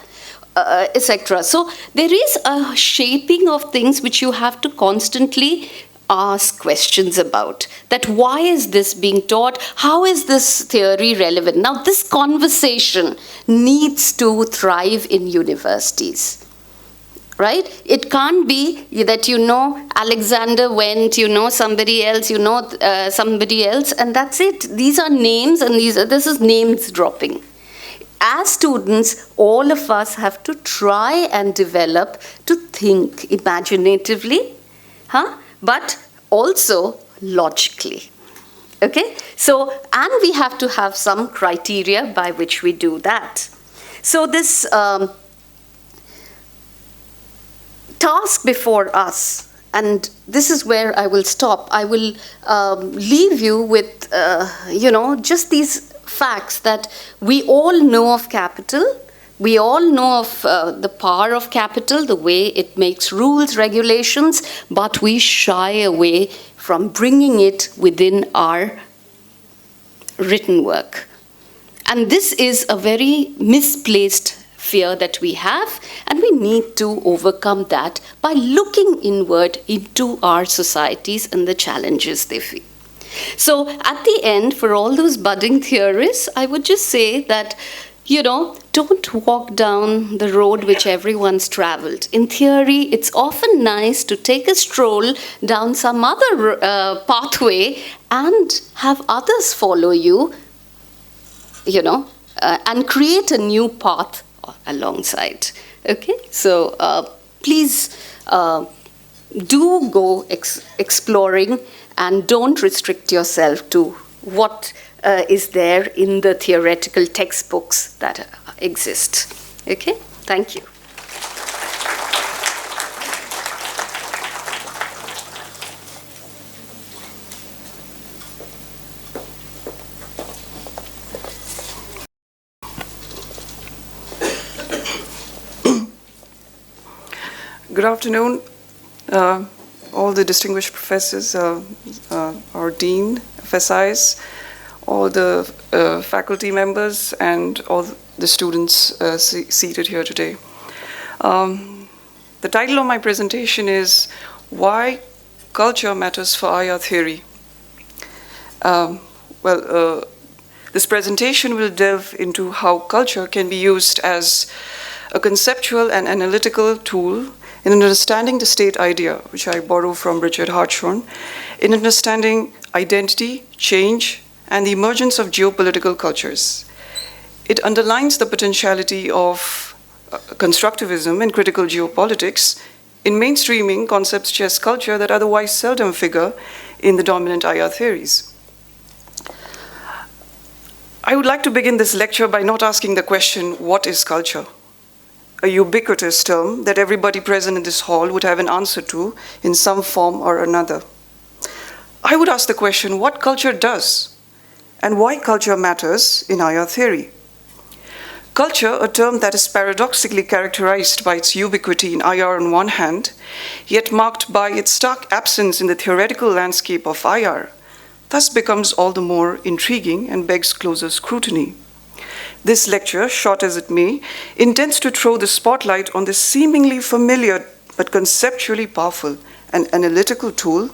etc. So there is a shaping of things which you have to constantly ask questions about. That why is this being taught? How is this theory relevant? Now, this conversation needs to thrive in universities. Right? It can't be that Alexander went, somebody else, somebody else, and that's it. These are names, and this is names dropping. As students, all of us have to try and develop to think imaginatively, but also logically. Okay? So, and we have to have some criteria by which we do that. So this task before us, and this is where I will stop. I will leave you with, just these facts that we all know of capital. We all know of the power of capital, the way it makes rules, regulations, but we shy away from bringing it within our written work. And this is a very misplaced fear that we have, and we need to overcome that by looking inward into our societies and the challenges they face. So at the end, for all those budding theorists, I would just say that, don't walk down the road which everyone's traveled. In theory, it's often nice to take a stroll down some other pathway and have others follow you, and create a new path alongside. Okay? So please do go exploring, and don't restrict yourself to what is there in the theoretical textbooks that exist. Okay? Thank you. Good afternoon, all the distinguished professors, our Dean of SIs, all the faculty members, and all the students seated here today. The title of my presentation is Why Culture Matters for IR Theory. This presentation will delve into how culture can be used as a conceptual and analytical tool in understanding the state idea, which I borrow from Richard Hartshorne, in understanding identity, change, and the emergence of geopolitical cultures. It underlines the potentiality of constructivism and critical geopolitics in mainstreaming concepts such as culture that otherwise seldom figure in the dominant IR theories. I would like to begin this lecture by not asking the question, what is culture? A ubiquitous term that everybody present in this hall would have an answer to in some form or another. I would ask the question, what culture does, and why culture matters in IR theory. Culture, a term that is paradoxically characterized by its ubiquity in IR on one hand, yet marked by its stark absence in the theoretical landscape of IR, thus becomes all the more intriguing and begs closer scrutiny. This lecture, short as it may, intends to throw the spotlight on this seemingly familiar but conceptually powerful and analytical tool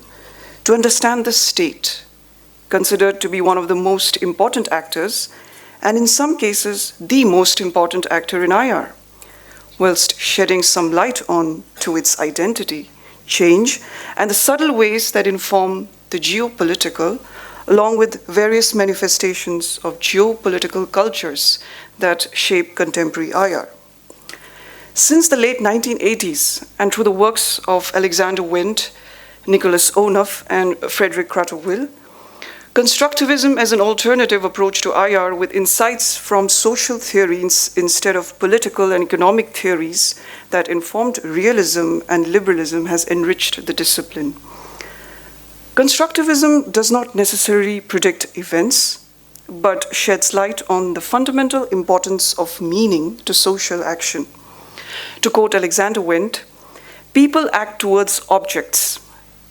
to understand the state, considered to be one of the most important actors, and in some cases, the most important actor in IR, whilst shedding some light on to its identity, change, and the subtle ways that inform the geopolitical, along with various manifestations of geopolitical cultures that shape contemporary IR. Since the late 1980s, and through the works of Alexander Wendt, Nicholas Onuff, and Frederick Kratter-Will, constructivism as an alternative approach to IR with insights from social theories instead of political and economic theories that informed realism and liberalism has enriched the discipline. Constructivism does not necessarily predict events, but sheds light on the fundamental importance of meaning to social action. To quote Alexander Wendt, people act towards objects,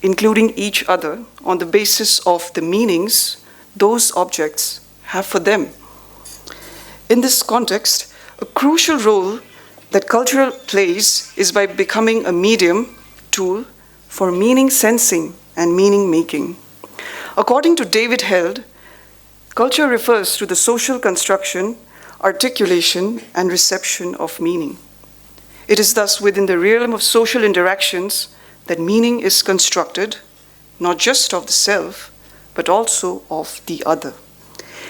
including each other, on the basis of the meanings those objects have for them. In this context, a crucial role that culture plays is by becoming a medium, tool, for meaning sensing and meaning-making. According to David Held, culture refers to the social construction, articulation, and reception of meaning. It is thus within the realm of social interactions that meaning is constructed, not just of the self, but also of the other.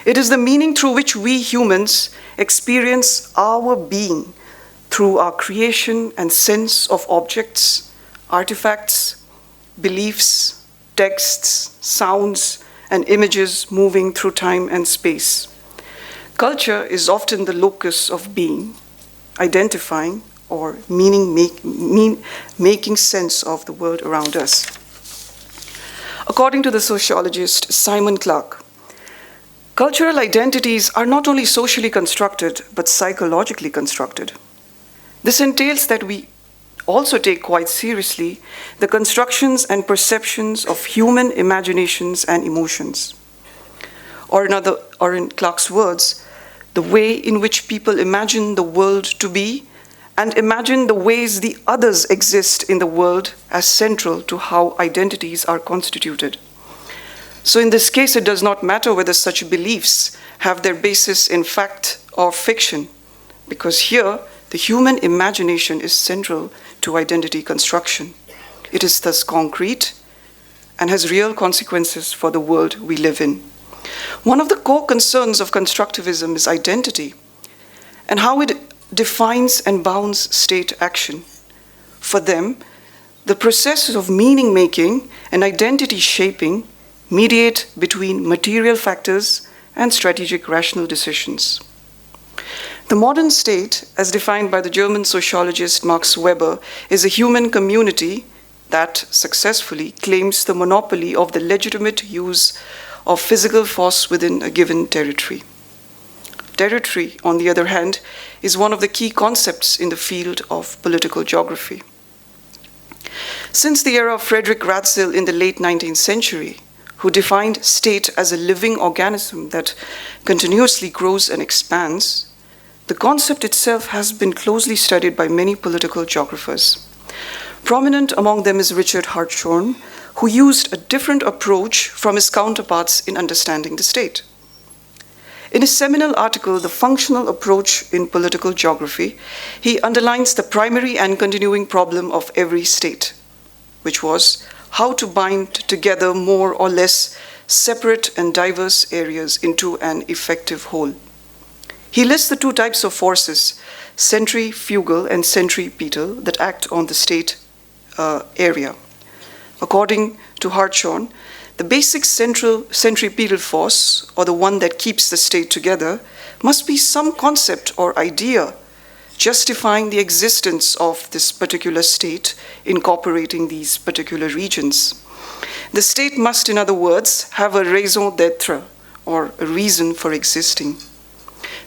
It is the meaning through which we humans experience our being through our creation and sense of objects, artifacts, beliefs, texts, sounds, and images moving through time and space. Culture is often the locus of being, identifying or making sense of the world around us. According to the sociologist Simon Clarke, cultural identities are not only socially constructed, but psychologically constructed. This entails that we also take quite seriously the constructions and perceptions of human imaginations and emotions. Or in Clarke's words, the way in which people imagine the world to be and imagine the ways the others exist in the world as central to how identities are constituted. So in this case, it does not matter whether such beliefs have their basis in fact or fiction, because here the human imagination is central to identity construction. It is thus concrete and has real consequences for the world we live in. One of the core concerns of constructivism is identity and how it defines and bounds state action. For them, the processes of meaning-making and identity shaping mediate between material factors and strategic rational decisions. The modern state, as defined by the German sociologist Max Weber, is a human community that successfully claims the monopoly of the legitimate use of physical force within a given territory. Territory, on the other hand, is one of the key concepts in the field of political geography. Since the era of Frederick Ratzel in the late 19th century, who defined state as a living organism that continuously grows and expands, the concept itself has been closely studied by many political geographers. Prominent among them is Richard Hartshorne, who used a different approach from his counterparts in understanding the state. In his seminal article, The Functional Approach in Political Geography, he underlines the primary and continuing problem of every state, which was how to bind together more or less separate and diverse areas into an effective whole. He lists the two types of forces, centrifugal and centripetal, that act on the state area. According to Hartshorne, the basic centripetal force, or the one that keeps the state together, must be some concept or idea justifying the existence of this particular state, incorporating these particular regions. The state must, in other words, have a raison d'être, or a reason for existing.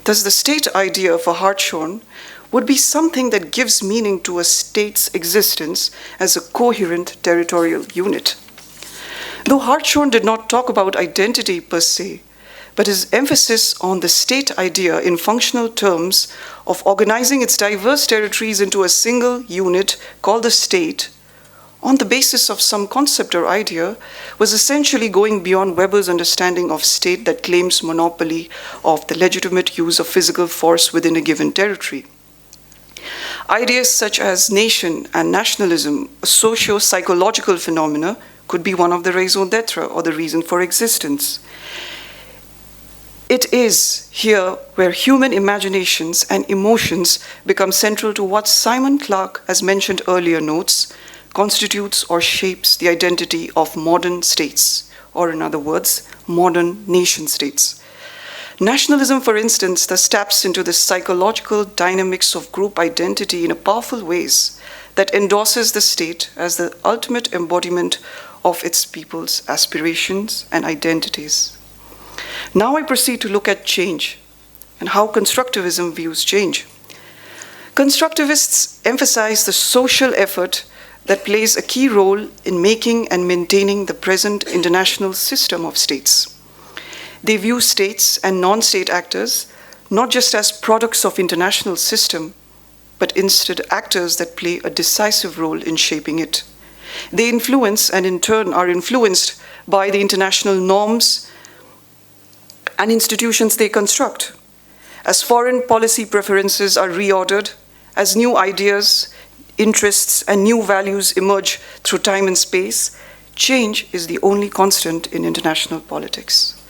Thus, the state idea for Hartshorne would be something that gives meaning to a state's existence as a coherent territorial unit. Though Hartshorne did not talk about identity per se, but his emphasis on the state idea in functional terms of organizing its diverse territories into a single unit called the state, on the basis of some concept or idea, was essentially going beyond Weber's understanding of state that claims monopoly of the legitimate use of physical force within a given territory. Ideas such as nation and nationalism, a socio-psychological phenomena, could be one of the raison d'être, or the reason for existence. It is here where human imaginations and emotions become central to what Simon Clarke, as mentioned earlier, notes constitutes or shapes the identity of modern states, or in other words, modern nation states. Nationalism, for instance, thus taps into the psychological dynamics of group identity in powerful ways that endorses the state as the ultimate embodiment of its people's aspirations and identities. Now I proceed to look at change and how constructivism views change. Constructivists emphasize the social effort that plays a key role in making and maintaining the present international system of states. They view states and non-state actors not just as products of international system, but instead actors that play a decisive role in shaping it. They influence and in turn are influenced by the international norms and institutions they construct. As foreign policy preferences are reordered, as new ideas, interests, and new values emerge through time and space, change is the only constant in international politics.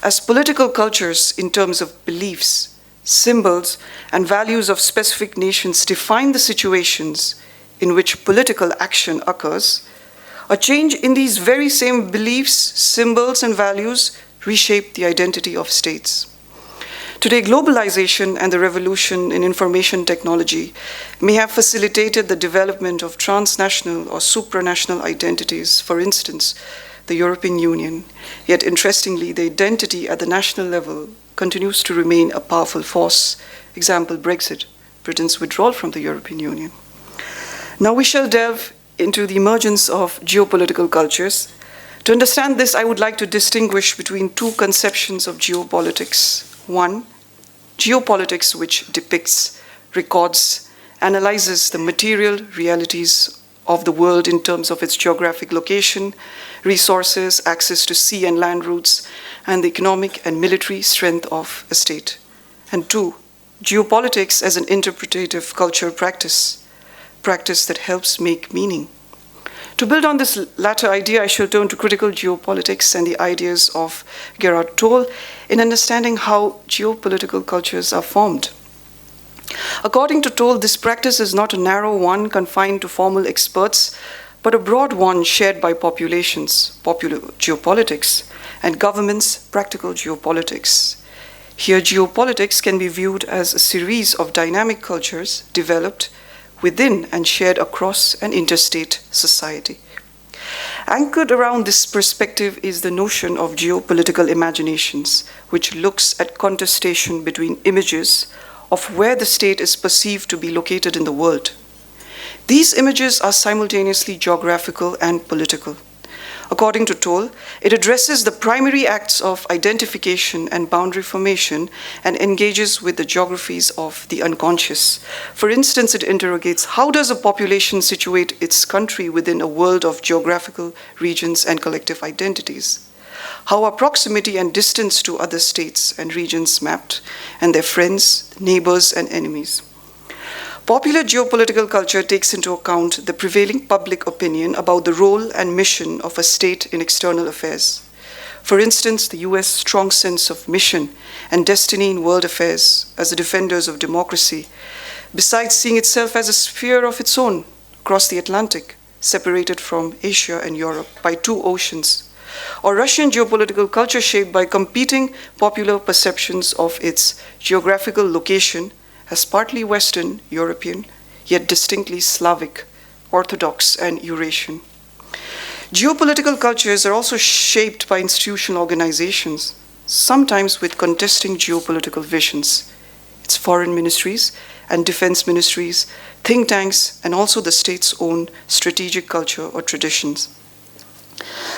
As political cultures in terms of beliefs, symbols, and values of specific nations define the situations in which political action occurs, a change in these very same beliefs, symbols, and values reshape the identity of states. Today, globalization and the revolution in information technology may have facilitated the development of transnational or supranational identities, for instance, the European Union. Yet, interestingly, the identity at the national level continues to remain a powerful force. Example, Brexit, Britain's withdrawal from the European Union. Now we shall delve into the emergence of geopolitical cultures. To understand this, I would like to distinguish between two conceptions of geopolitics. One, geopolitics, which depicts, records, analyzes the material realities of the world in terms of its geographic location, resources, access to sea and land routes, and the economic and military strength of a state. And two, geopolitics as an interpretative culture practice that helps make meaning. To build on this latter idea, I shall turn to critical geopolitics and the ideas of Gerhard Toll in understanding how geopolitical cultures are formed. According to Toll, this practice is not a narrow one confined to formal experts, but a broad one shared by populations, popular geopolitics, and governments, practical geopolitics. Here, geopolitics can be viewed as a series of dynamic cultures developed within and shared across an interstate society. Anchored around this perspective is the notion of geopolitical imaginations, which looks at contestation between images of where the state is perceived to be located in the world. These images are simultaneously geographical and political. According to Toll, it addresses the primary acts of identification and boundary formation and engages with the geographies of the unconscious. For instance, it interrogates how does a population situate its country within a world of geographical regions and collective identities? How are proximity and distance to other states and regions mapped, and their friends, neighbors, and enemies? Popular geopolitical culture takes into account the prevailing public opinion about the role and mission of a state in external affairs. For instance, the US strong sense of mission and destiny in world affairs as the defenders of democracy, besides seeing itself as a sphere of its own across the Atlantic, separated from Asia and Europe by two oceans. Or Russian geopolitical culture shaped by competing popular perceptions of its geographical location as partly Western European, yet distinctly Slavic, Orthodox, and Eurasian. Geopolitical cultures are also shaped by institutional organizations, sometimes with contesting geopolitical visions. Its foreign ministries and defense ministries, think tanks, and also the state's own strategic culture or traditions.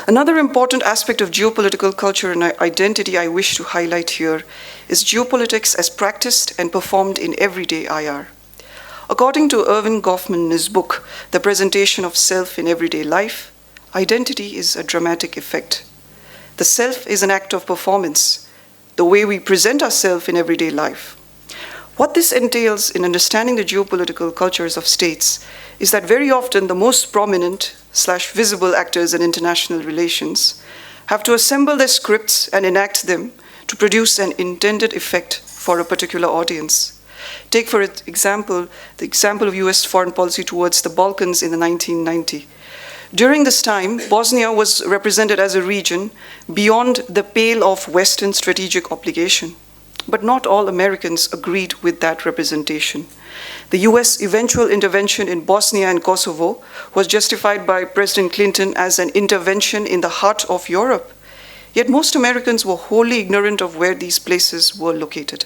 Another important aspect of geopolitical culture and identity I wish to highlight here is geopolitics as practiced and performed in everyday IR. According to Erving Goffman in his book, The Presentation of Self in Everyday Life, identity is a dramatic effect. The self is an act of performance, the way we present ourselves in everyday life. What this entails in understanding the geopolitical cultures of states is that very often the most prominent / visible actors in international relations have to assemble their scripts and enact them to produce an intended effect for a particular audience. Take, for example, the example of US foreign policy towards the Balkans in the 1990s. During this time, Bosnia was represented as a region beyond the pale of Western strategic obligation. But not all Americans agreed with that representation. The US eventual intervention in Bosnia and Kosovo was justified by President Clinton as an intervention in the heart of Europe. Yet most Americans were wholly ignorant of where these places were located.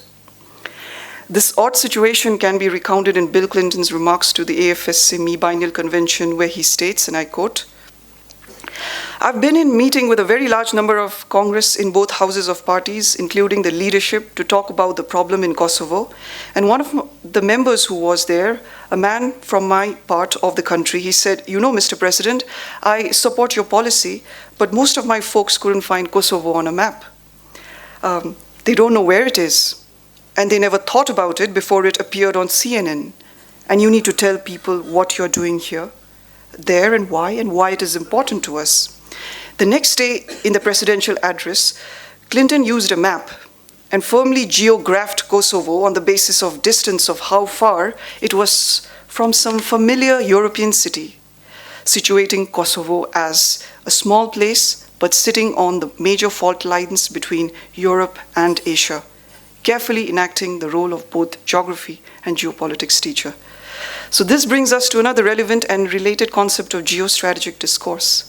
This odd situation can be recounted in Bill Clinton's remarks to the AFS semi-biennial convention, where he states, and I quote, I've been in meeting with a very large number of Congress in both houses of parties, including the leadership, to talk about the problem in Kosovo. And one of the members who was there, a man from my part of the country, he said, "You know, Mr. President, I support your policy, but most of my folks couldn't find Kosovo on a map. They don't know where it is, and they never thought about it before it appeared on CNN. And you need to tell people what you're doing here, there, and why it is important to us." The next day, in the presidential address, Clinton used a map and firmly geographed Kosovo on the basis of distance of how far it was from some familiar European city, situating Kosovo as a small place, but sitting on the major fault lines between Europe and Asia, carefully enacting the role of both geography and geopolitics teacher. So this brings us to another relevant and related concept of geostrategic discourse.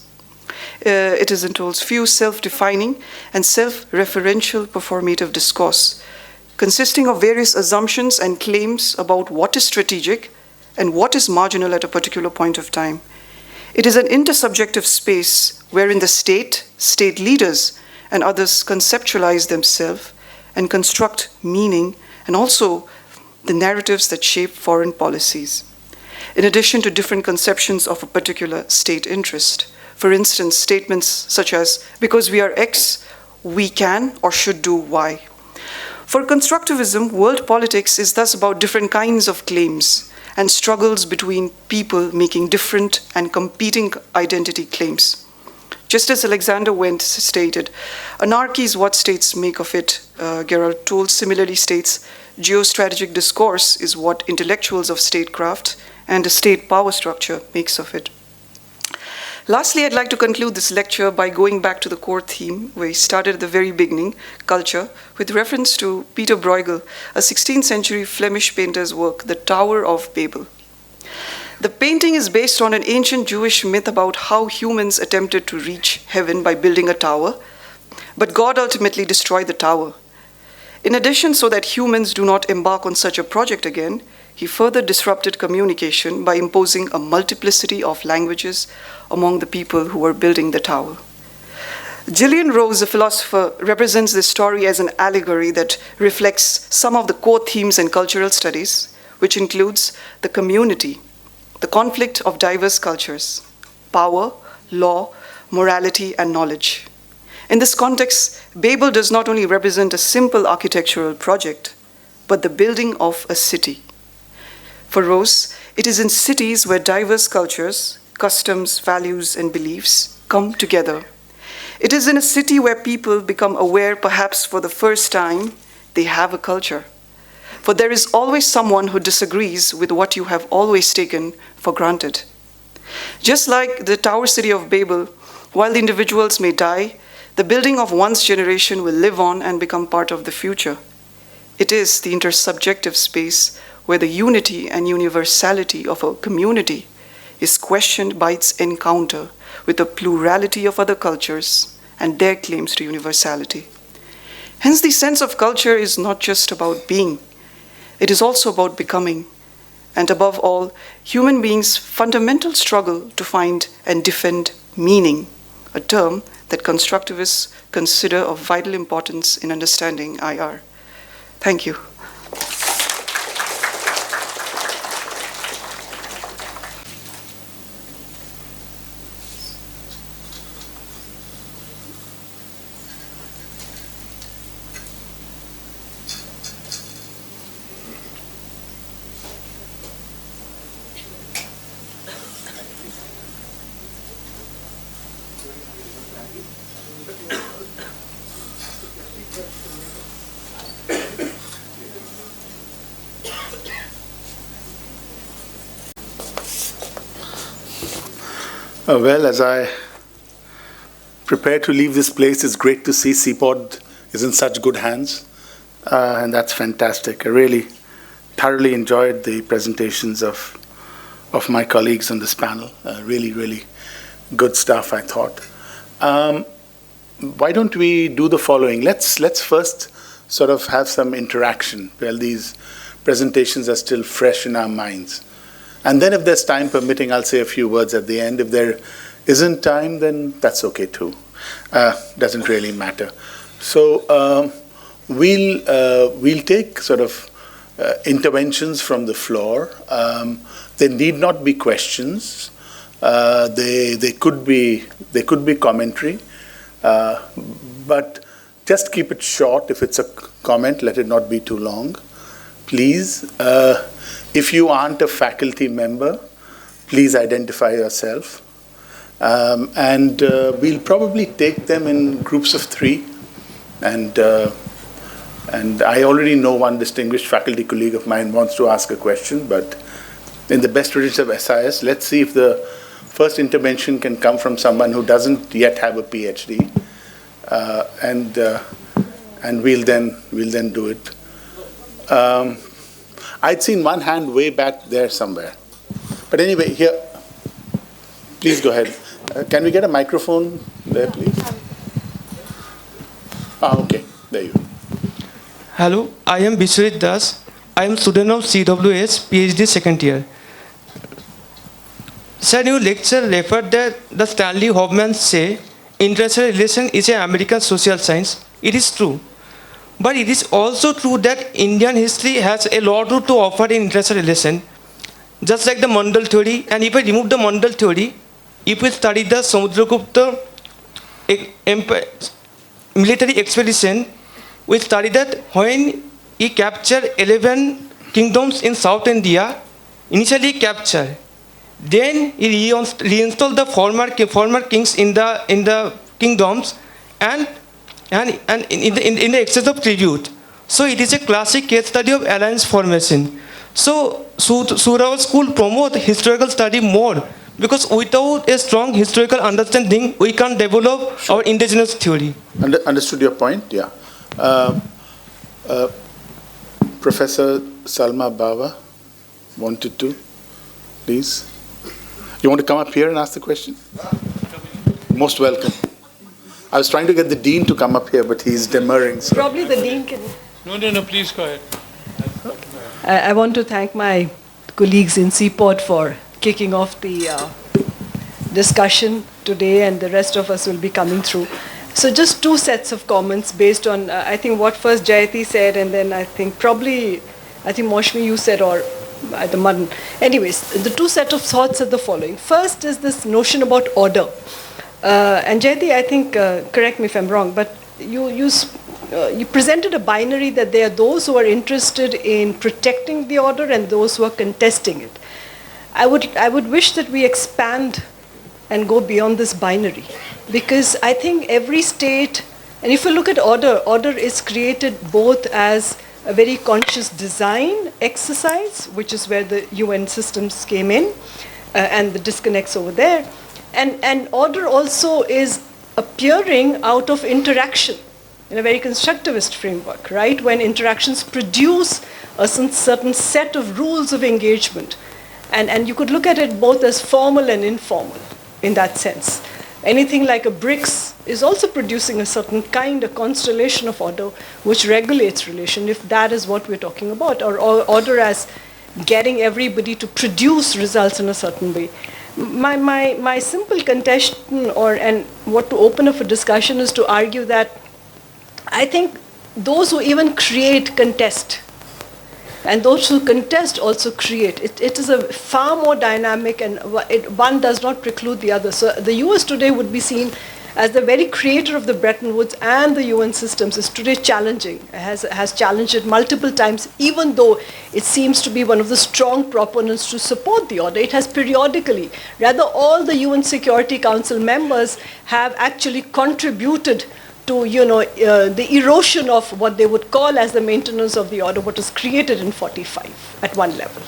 It is Intol's few self-defining and self-referential performative discourse, consisting of various assumptions and claims about what is strategic and what is marginal at a particular point of time. It is an intersubjective space wherein the state leaders, and others conceptualize themselves and construct meaning, and also the narratives that shape foreign policies, in addition to different conceptions of a particular state interest. For instance, statements such as, "Because we are X, we can or should do Y." For constructivism, world politics is thus about different kinds of claims and struggles between people making different and competing identity claims. Just as Alexander Wendt stated, "Anarchy is what states make of it," Gerald Toll similarly states, "Geostrategic discourse is what intellectuals of statecraft and the state power structure makes of it." Lastly, I'd like to conclude this lecture by going back to the core theme where we started at the very beginning, culture, with reference to Peter Bruegel, a 16th century Flemish painter's work, The Tower of Babel. The painting is based on an ancient Jewish myth about how humans attempted to reach heaven by building a tower, but God ultimately destroyed the tower. In addition, so that humans do not embark on such a project again, he further disrupted communication by imposing a multiplicity of languages among the people who were building the tower. Gillian Rose, a philosopher, represents this story as an allegory that reflects some of the core themes in cultural studies, which includes the community, the conflict of diverse cultures, power, law, morality, and knowledge. In this context, Babel does not only represent a simple architectural project, but the building of a city. For Rose, it is in cities where diverse cultures, customs, values, and beliefs come together. It is in a city where people become aware, perhaps for the first time, they have a culture. For there is always someone who disagrees with what you have always taken for granted. Just like the Tower City of Babel, while the individuals may die, the building of one's generation will live on and become part of the future. It is the intersubjective space where the unity and universality of a community is questioned by its encounter with a plurality of other cultures and their claims to universality. Hence, the sense of culture is not just about being, it is also about becoming, and above all, human beings' fundamental struggle to find and defend meaning, a term that constructivists consider of vital importance in understanding IR. Thank you. Well, as I prepare to leave this place, it's great to see CIPOD is in such good hands, and that's fantastic. I really thoroughly enjoyed the presentations of my colleagues on this panel. Really, really good stuff, I thought. Why don't we do the following? Let's first sort of have some interaction while these presentations are still fresh in our minds. And then if there's time permitting, I'll say a few words at the end. If there isn't time, then that's okay too. Doesn't really matter. So we'll take sort of interventions from the floor. There need not be questions. They could be commentary, but just keep it short. If it's a comment, let it not be too long, please. If you aren't a faculty member, please identify yourself. And we'll probably take them in groups of 3. And I already know one distinguished faculty colleague of mine wants to ask a question, but in the best tradition of SIS, let's see if the first intervention can come from someone who doesn't yet have a PhD, and we'll then do it. I'd seen one hand way back there somewhere, but anyway, here, please go ahead. Can we get a microphone there, please? Okay, there you go. Hello, I am Bishwarit Das. I am student of CWS, PhD second year. Sir, your lecture referred that the Stanley Hoffman say international relation is an American social science. It is true. But it is also true that Indian history has a lot to offer in international relation. Just like the Mandal theory, and if I remove the Mandal theory, if we study the Samudragupta military expedition, we study that when he captured 11 kingdoms in South India, initially captured, then he reinstalled the former kings in the kingdoms, and in the excess of tribute. So it is a classic case study of alliance formation. So should our school promote historical study more? Because without a strong historical understanding, we can't develop our indigenous theory. Understood your point, yeah. Professor Salma Bawa wanted to, please. You want to come up here and ask the question? Most welcome. I was trying to get the dean to come up here, but he's demurring. So. Probably the dean can. No, please go ahead. I want to thank my colleagues in CIPOD for kicking off the discussion today, and the rest of us will be coming through. So just 2 sets of comments based on, I think what first Jayati said, and then I think Moushumi you said, or the Madhan. Anyways, the 2 sets of thoughts are the following. First is this notion about order. And Jayati, I think, correct me if I'm wrong, but you presented a binary that there are those who are interested in protecting the order and those who are contesting it. I would wish that we expand and go beyond this binary, because I think every state, and if you look at order is created both as a very conscious design exercise, which is where the UN systems came in, and the disconnects over there, and order also is appearing out of interaction in a very constructivist framework, right? When interactions produce a certain set of rules of engagement. And you could look at it both as formal and informal in that sense. Anything like a BRICS is also producing a certain kind, a constellation of order which regulates relation, if that is what we're talking about, or order as getting everybody to produce results in a certain way. My simple contention, and what to open up a discussion, is to argue that I think those who even create contest, and those who contest also create. It is a far more dynamic, and one does not preclude the other. So the US today would be seen as the very creator of the Bretton Woods and the UN systems is today challenging, has challenged it multiple times, even though it seems to be one of the strong proponents to support the order. It has periodically, rather all the UN Security Council members have actually contributed to the erosion of what they would call as the maintenance of the order, what was created in 45 at one level.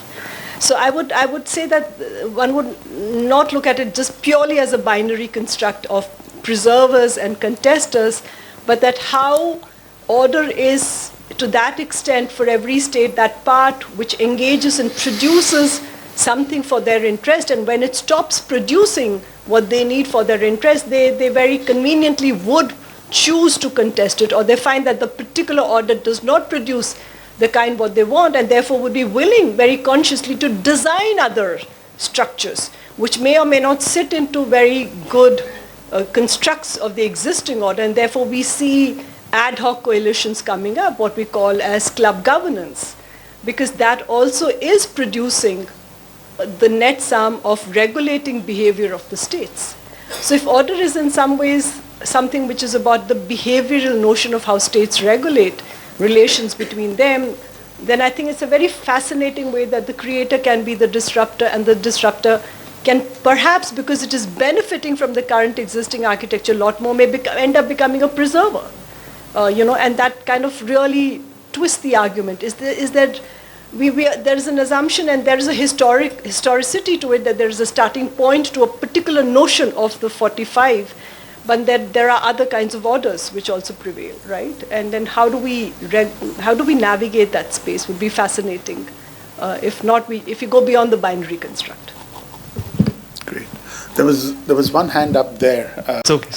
So I would say that one would not look at it just purely as a binary construct of preservers and contesters, but that how order is to that extent for every state that part which engages and produces something for their interest, and when it stops producing what they need for their interest, they very conveniently would choose to contest it, or they find that the particular order does not produce the kind what they want, and therefore would be willing very consciously to design other structures, which may or may not sit into very good constructs of the existing order, and therefore we see ad hoc coalitions coming up, what we call as club governance, because that also is producing the net sum of regulating behavior of the states. So if order is in some ways something which is about the behavioral notion of how states regulate relations between them, then I think it's a very fascinating way that the creator can be the disruptor, and the disruptor can perhaps, because it is benefiting from the current existing architecture a lot more, may end up becoming a preserver. And that kind of really twists the argument. There is an assumption and there is a historicity to it, that there is a starting point to a particular notion of the 45, but that there are other kinds of orders which also prevail, right? And then how do we navigate that space would be fascinating. If you go beyond the binary construct. Great. There was one hand up there. It's okay.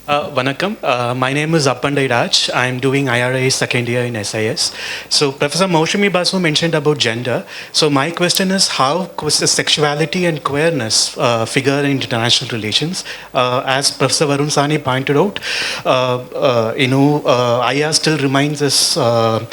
Vanakkam. My name is Appandai Raj. I'm doing IRA second year in SIS. So Professor Moushumi Basu mentioned about gender. So my question is, how sexuality and queerness figure in international relations? As Professor Varun Sahni pointed out, IR still reminds us so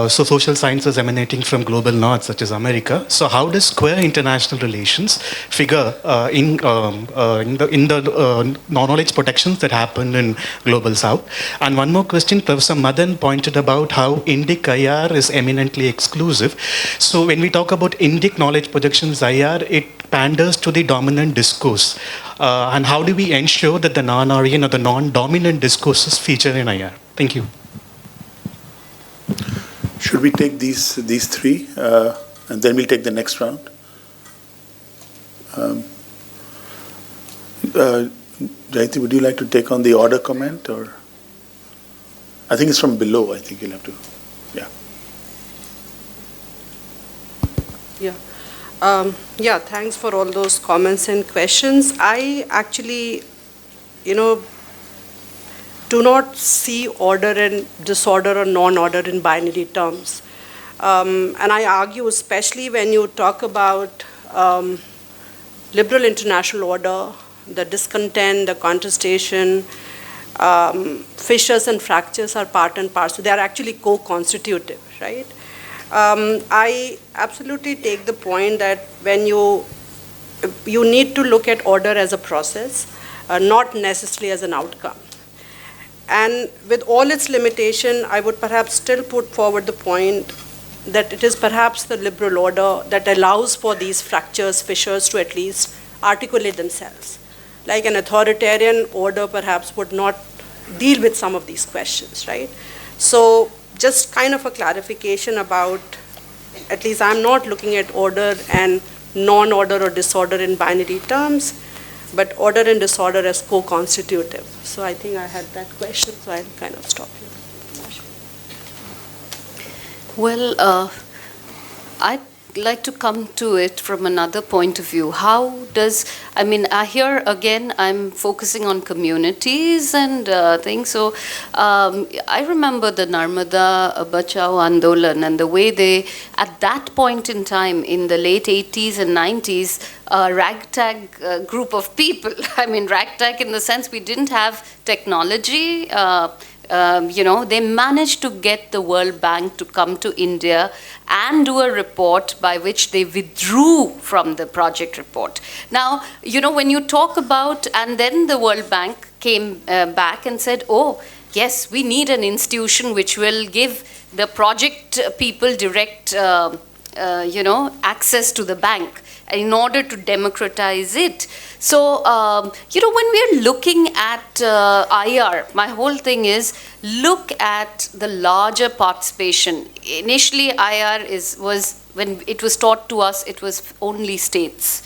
social sciences emanating from global north, such as America. So how does queer international relations figure in the knowledge protection that happened in global south? And one more question, Professor Madhan pointed about how Indic IR is eminently exclusive. So when we talk about Indic knowledge projections IR, it panders to the dominant discourse. And how do we ensure that the non-Aryan or the non-dominant discourses feature in IR? Thank you. Should we take these three, and then we'll take the next round? Jayati, would you like to take on the order comment, or? I think it's from below. I think you'll have to, Yeah, thanks for all those comments and questions. I actually, do not see order and disorder or non-order in binary terms. And I argue, especially when you talk about liberal international order, the discontent, the contestation, fissures and fractures are part and parcel. They are actually co-constitutive, right? I absolutely take the point that when you need to look at order as a process, not necessarily as an outcome. And with all its limitation, I would perhaps still put forward the point that it is perhaps the liberal order that allows for these fractures, fissures to at least articulate themselves. Like an authoritarian order perhaps would not deal with some of these questions, right? So just kind of a clarification about, at least I'm not looking at order and non-order or disorder in binary terms, but order and disorder as co-constitutive. So I think I had that question, so I'll kind of stop here. Well, I'd like to come to it from another point of view. How does, here again, I'm focusing on communities and things. So I remember the Narmada Bachao Andolan and the way they, at that point in time, in the late 80s and 90s, a ragtag group of people, ragtag in the sense we didn't have technology, they managed to get the World Bank to come to India and do a report by which they withdrew from the project report. Now, when you talk about, and then the World Bank came back and said, oh, yes, we need an institution which will give the project people direct, access to the bank in order to democratize it. So, when we are looking at IR, my whole thing is look at the larger participation. Initially, IR was, when it was taught to us, it was only states.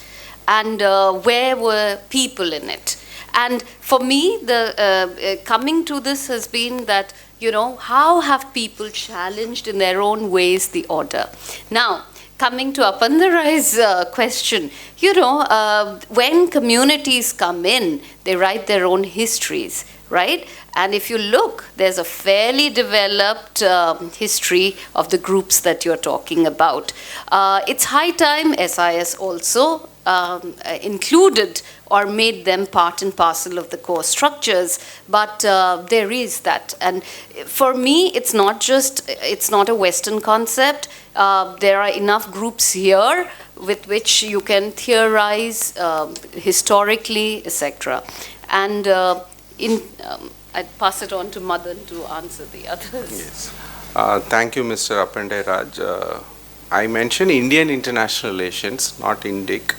And where were people in it? And for me, the coming to this has been that, how have people challenged in their own ways the order? Now, coming to Appandarai's question, when communities come in, they write their own histories. right? And if you look, there's a fairly developed history of the groups that you're talking about. It's high time SIS also included or made them part and parcel of the core structures, but there is that. And for me, it's not a Western concept. There are enough groups here with which you can theorize historically, etc. And I'd pass it on to Madhan to answer the others. Yes. Thank you, Mr. Hriday Raj. I mentioned Indian international relations, not Indic.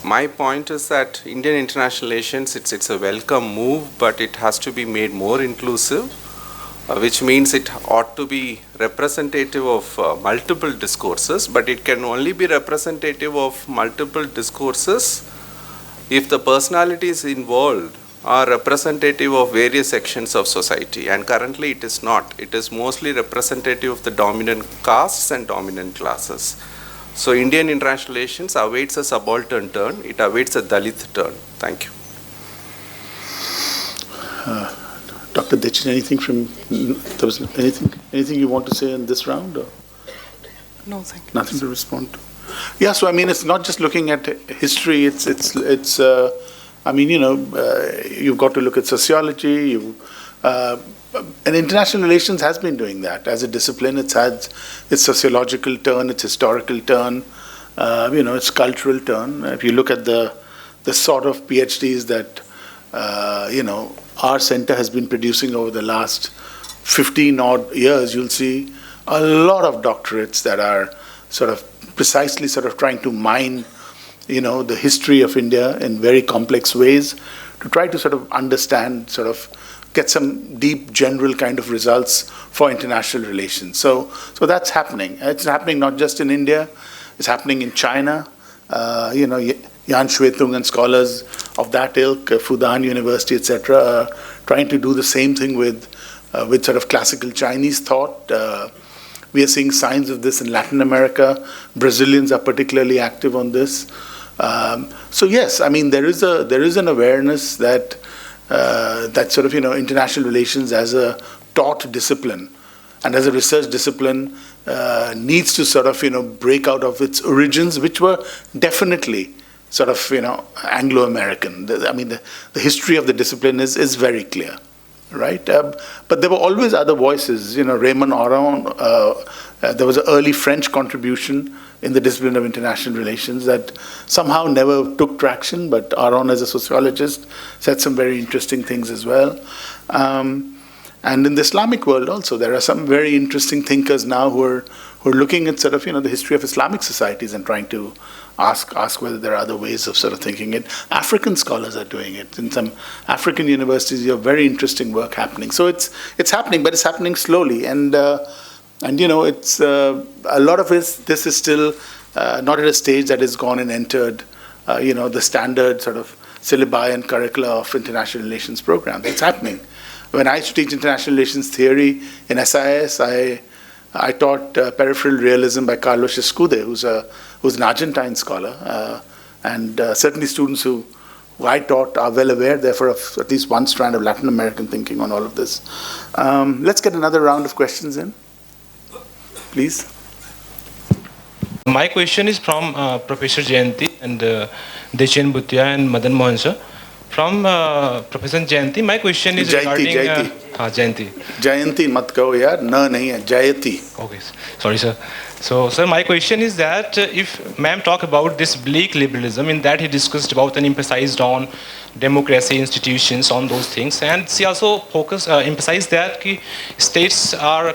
My point is that Indian international relations, it's a welcome move, but it has to be made more inclusive, which means it ought to be representative of multiple discourses, but it can only be representative of multiple discourses if the personalities involved are representative of various sections of society, and currently it is not. It is mostly representative of the dominant castes and dominant classes. So Indian international relations awaits a subaltern turn, it awaits a Dalit turn. Thank you. Dr. Dechen, anything you want to say in this round? Or? No, thank you. Nothing to respond to. Yeah, so I mean, it's not just looking at history. You've got to look at sociology. And international relations has been doing that as a discipline. It's had its sociological turn, its historical turn, its cultural turn. If you look at the sort of PhDs that our center has been producing over the last 15 odd years, you'll see a lot of doctorates that are precisely trying to mine, the history of India in very complex ways to try to understand, get some deep general kind of results for international relations. So that's happening. It's happening not just in India, it's happening in China. Yan Shuitung and scholars of that ilk, Fudan University, etc., are trying to do the same thing with classical Chinese thought. We are seeing signs of this in Latin America. Brazilians are particularly active on this. So yes, I mean, there is an awareness that international relations as a taught discipline and as a research discipline needs to break out of its origins, which were definitely Anglo-American. The history of the discipline is very clear, right? But there were always other voices. Raymond Aron, there was an early French contribution in the discipline of international relations that somehow never took traction, but Aron, as a sociologist, said some very interesting things as well. And in the Islamic world also, there are some very interesting thinkers now who are looking at the history of Islamic societies and trying to ask whether there are other ways of thinking it. African scholars are doing it. In some African universities, you have very interesting work happening. So it's happening, but it's happening slowly. And it's a lot of this is still not at a stage that has gone and entered, the standard syllabi and curricula of international relations programs. It's happening. When I used to teach international relations theory in SIS, I taught Peripheral Realism by Carlos Escude, who's an Argentine scholar, and certainly students who I taught are well aware, therefore, of at least one strand of Latin American thinking on all of this. Let's get another round of questions in, please. My question is from Professor Jayati and Dechen Bhutia and Madhan Mohan sir. From Professor Jayati, my question is regarding... Jayanti. Jayanti mat kaho yaar, na nahi hai, Jayati. Okay, sorry sir. So sir, my question is that if ma'am talk about this bleak liberalism, in that he discussed about and emphasized on democracy, institutions, on those things, and she also emphasized that states are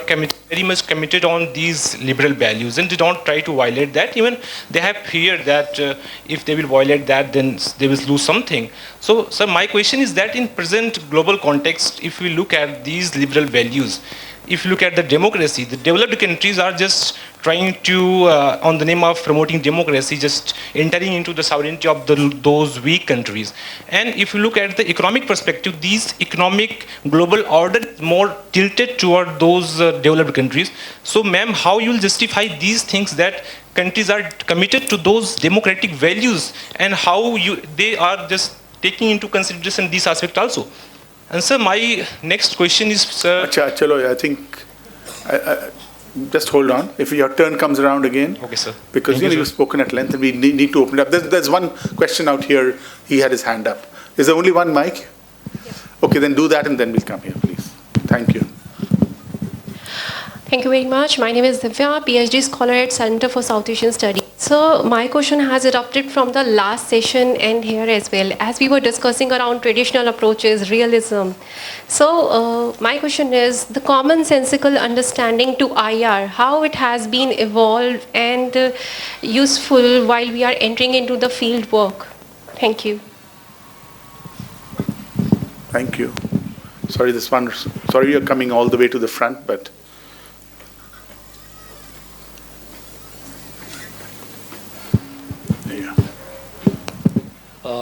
very much committed on these liberal values and they don't try to violate that. Even they have fear that if they will violate that, then they will lose something. So sir, my question is that in present global context, if we look at these liberal values, if you look at the democracy, the developed countries are just trying to, on the name of promoting democracy, just entering into the sovereignty of those weak countries. And if you look at the economic perspective, these economic global order is more tilted toward those developed countries. So ma'am, how you will justify these things that countries are committed to those democratic values and how they are just taking into consideration this aspect also. And sir, my next question is, sir. Chalo, I think, just hold on. If your turn comes around again. Okay, sir. Because you've spoken at length and we need to open it up. There's one question out here. He had his hand up. Is there only one mic? Yes. Okay, then do that and then we'll come here, please. Thank you. Thank you very much. My name is Divya, PhD scholar at Center for South Asian Studies. So my question has erupted from the last session and here as well, as we were discussing around traditional approaches, realism. So my question is the commonsensical understanding to IR, how it has been evolved and useful while we are entering into the field work. Thank you. Thank you. Sorry, sorry you're coming all the way to the front, but.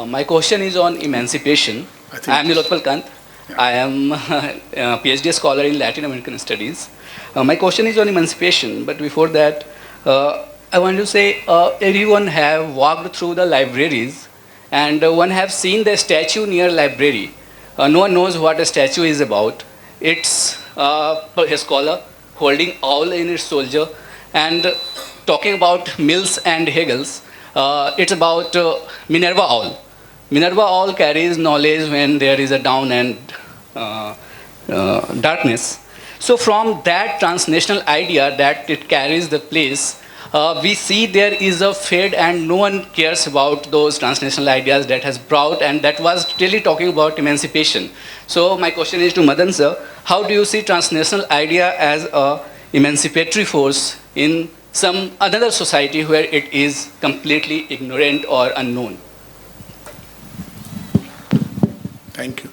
My question is on emancipation. I am Nilotpal Kant. Yeah. I am a PhD scholar in Latin American studies. My question is on emancipation, but before that, I want to say everyone have walked through the libraries and one have seen the statue near library. No one knows what a statue is about. It's a scholar holding owl in its soldier and talking about Mills and Hegel's. It's about Minerva owl. Minerva owl carries knowledge when there is a dawn and darkness. So from that transnational idea that it carries the place, we see there is a fade and no one cares about those transnational ideas that has brought, and that was really talking about emancipation. So my question is to Madan sir, how do you see transnational idea as a emancipatory force in some another society where it is completely ignorant or unknown? Thank you.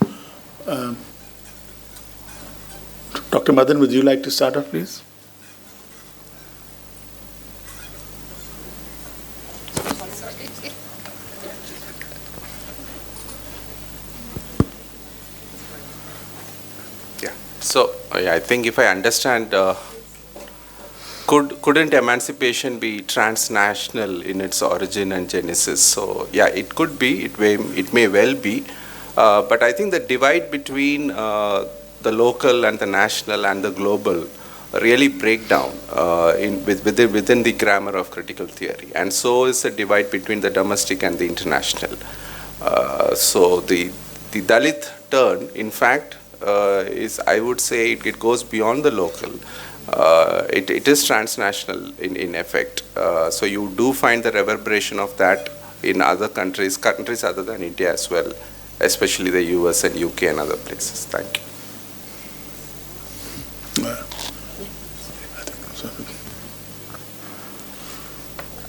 Dr. Madan, would you like to start off, please? Yeah. So I think if I understand, couldn't emancipation be transnational in its origin and genesis? So yeah, it could be. It may well be. But I think the divide between the local and the national and the global really break down within the grammar of critical theory. And so is the divide between the domestic and the international. So the Dalit turn, in fact, is, I would say, it goes beyond the local. It is transnational in effect. So you do find the reverberation of that in other countries other than India as well, especially the US and UK and other places. Thank you.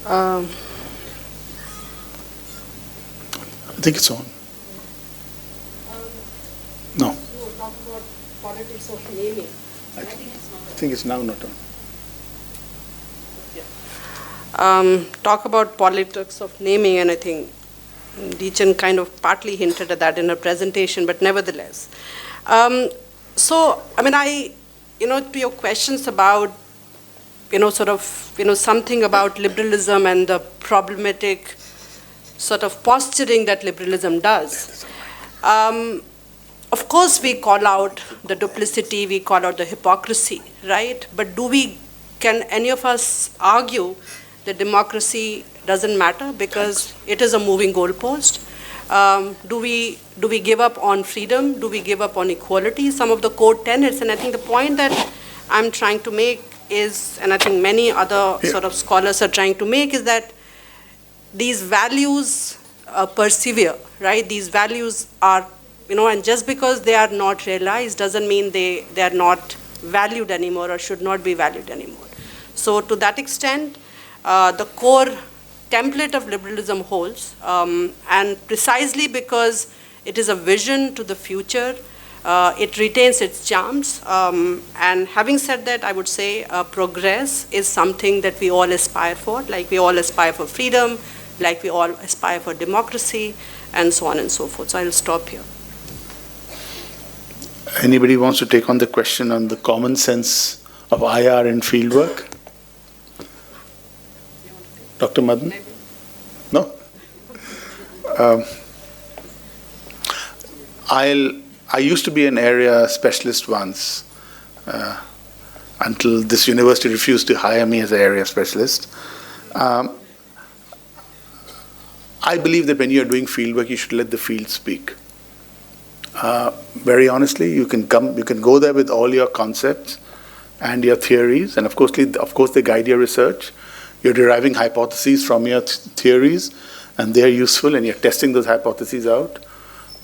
I think it's on. No. Talk about politics of naming. I think it's now not on. Talk about politics of naming, and I think Dechen kind of partly hinted at that in her presentation, but nevertheless. So, I mean, to your questions about, something about liberalism and the problematic sort of posturing that liberalism does. Of course, we call out the duplicity, we call out the hypocrisy, right? But can any of us argue that democracy doesn't matter because it is a moving goalpost? Do we give up on freedom? Do we give up on equality? Some of the core tenets, and I think the point that I'm trying to make is, and I think many other sort of scholars are trying to make, is that these values persevere, right? These values are, and just because they are not realized doesn't mean they are not valued anymore or should not be valued anymore. So to that extent, the core template of liberalism holds, and precisely because it is a vision to the future, it retains its charms. And having said that, I would say progress is something that we all aspire for, like we all aspire for freedom, like we all aspire for democracy, and so on and so forth. So I'll stop here. Anybody wants to take on the question on the common sense of IR in fieldwork? Dr. Madan? No? I used to be an area specialist once, until this university refused to hire me as an area specialist. I believe that when you're doing fieldwork, you should let the field speak. Very honestly, you can go there with all your concepts and your theories, and of course they guide your research. You're deriving hypotheses from your theories, and they're useful, and you're testing those hypotheses out.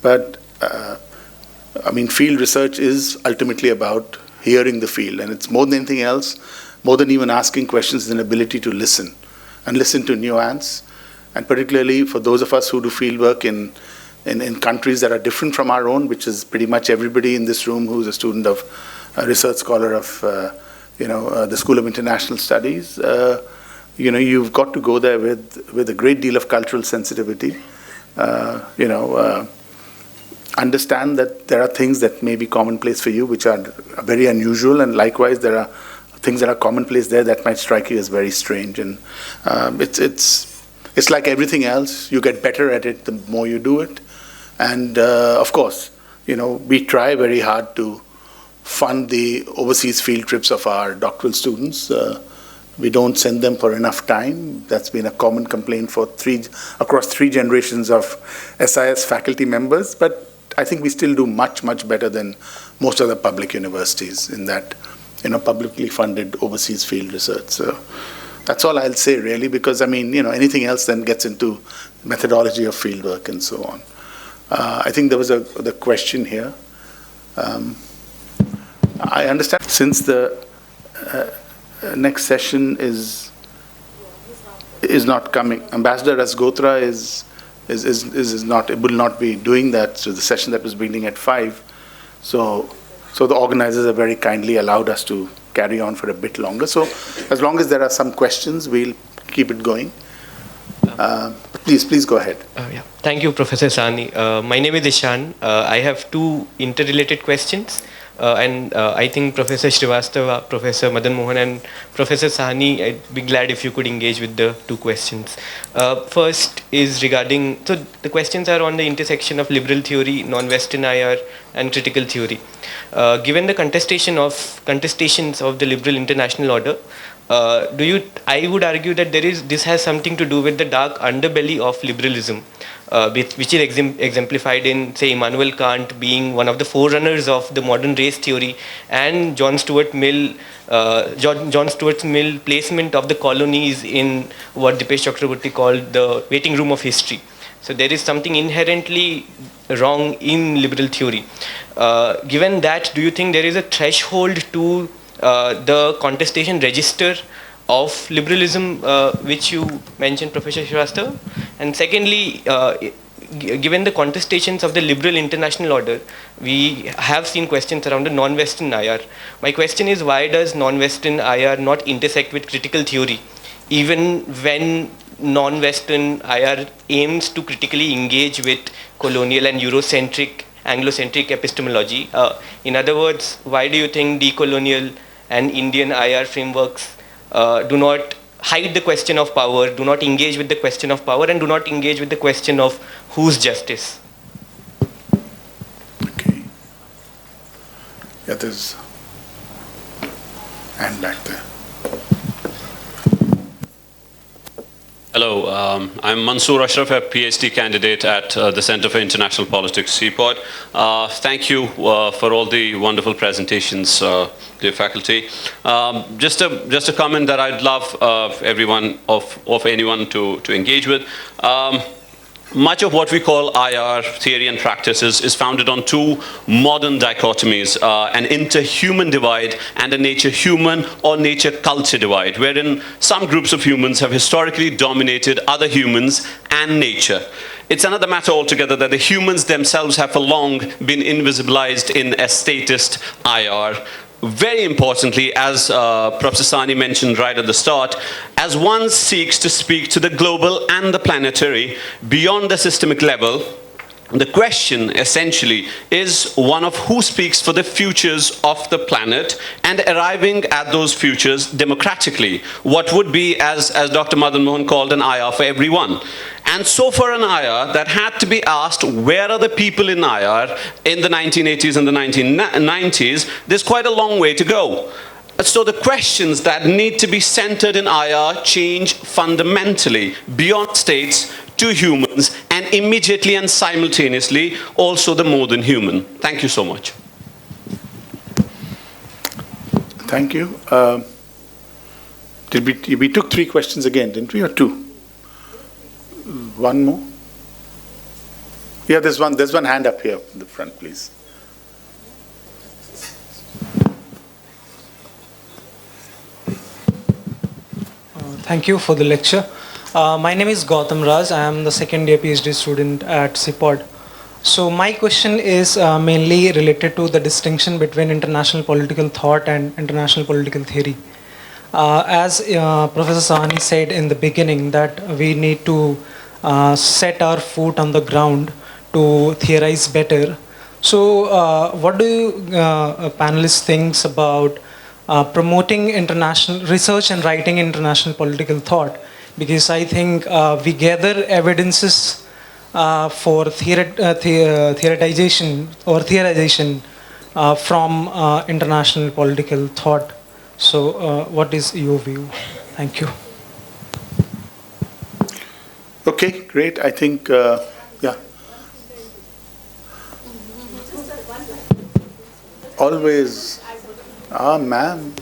But I mean, field research is ultimately about hearing the field, and it's more than anything else, more than even asking questions, is an ability to listen, and listen to nuance. And particularly for those of us who do field work in countries that are different from our own, which is pretty much everybody in this room who's a student of, a research scholar of, the School of International Studies, you've got to go there with a great deal of cultural sensitivity. Understand that there are things that may be commonplace for you, which are very unusual, and likewise there are things that are commonplace there that might strike you as very strange. And it's like everything else. You get better at it the more you do it. And of course, we try very hard to fund the overseas field trips of our doctoral students. We don't send them for enough time. That's been a common complaint for across three generations of SIS faculty members. But I think we still do much, much better than most other public universities in that, publicly funded overseas field research. So that's all I'll say, really, because, anything else then gets into methodology of fieldwork and so on. I think there was the question here. I understand, since the next session is not coming, Ambassador Rasgotra will not be doing that. So the session that was beginning at 5. So the organizers have very kindly allowed us to carry on for a bit longer. So as long as there are some questions, we'll keep it going. Please go ahead. Yeah. Thank you, Professor Sahni. My name is Ishan. I have two interrelated questions. And I think Professor Srivastava, Professor Madhan Mohan, and Professor Sahni, I'd be glad if you could engage with the two questions. First is regarding, so the questions are on the intersection of liberal theory, non-Western IR, and critical theory. Given the contestations of the liberal international order, I would argue that this has something to do with the dark underbelly of liberalism, which is exemplified in, say, Immanuel Kant being one of the forerunners of the modern race theory, and John Stuart Mill's placement of the colonies in what Dipesh Chakraborty called the waiting room of history. So there is something inherently wrong in liberal theory. Given that, do you think there is a threshold to the contestation register of liberalism, which you mentioned, Professor Srivastava? And secondly, given the contestations of the liberal international order, we have seen questions around the non-Western IR. My question is, why does non-Western IR not intersect with critical theory, even when non-Western IR aims to critically engage with colonial and Eurocentric, Anglo-centric epistemology? In other words, why do you think decolonial and Indian IR frameworks do not hide the question of power, do not engage with the question of power, and do not engage with the question of whose justice? Okay. Yeah, there's hand back there. Hello, I'm Mansoor Ashraf, a PhD candidate at the Center for International Politics, CIPOD. Thank you for all the wonderful presentations, dear faculty. Just a comment that I'd love anyone to engage with. Much of what we call IR theory and practices is founded on two modern dichotomies, an inter-human divide and a nature-human or nature-culture divide, wherein some groups of humans have historically dominated other humans and nature. It's another matter altogether that the humans themselves have for long been invisibilized in a statist IR. Very importantly, as Professor Sahni mentioned right at the start, as one seeks to speak to the global and the planetary beyond the systemic level, The question essentially is one of who speaks for the futures of the planet and arriving at those futures democratically. What would be, as Dr. Madhan Mohan called, an IR for everyone. And so for an IR that had to be asked, where are the people in IR in the 1980s and the 1990s, there's quite a long way to go. So the questions that need to be centered in IR change fundamentally beyond states to humans, and immediately and simultaneously also the more than human. Thank you so much. Thank you. We took 3 questions again, didn't we, or 2? One more? Yeah, there's one hand up here in the front, please. Thank you for the lecture. My name is Gautam Raj. I am the second year PhD student at CIPOD. So my question is mainly related to the distinction between international political thought and international political theory. As Professor Sahni said in the beginning, that we need to set our foot on the ground to theorize better. So what do you panelists think about promoting international research and writing international political thought? Because I think we gather evidences for theorization from international political thought. So what is your view? Thank you. Okay, great. I think, yeah. Always, ma'am.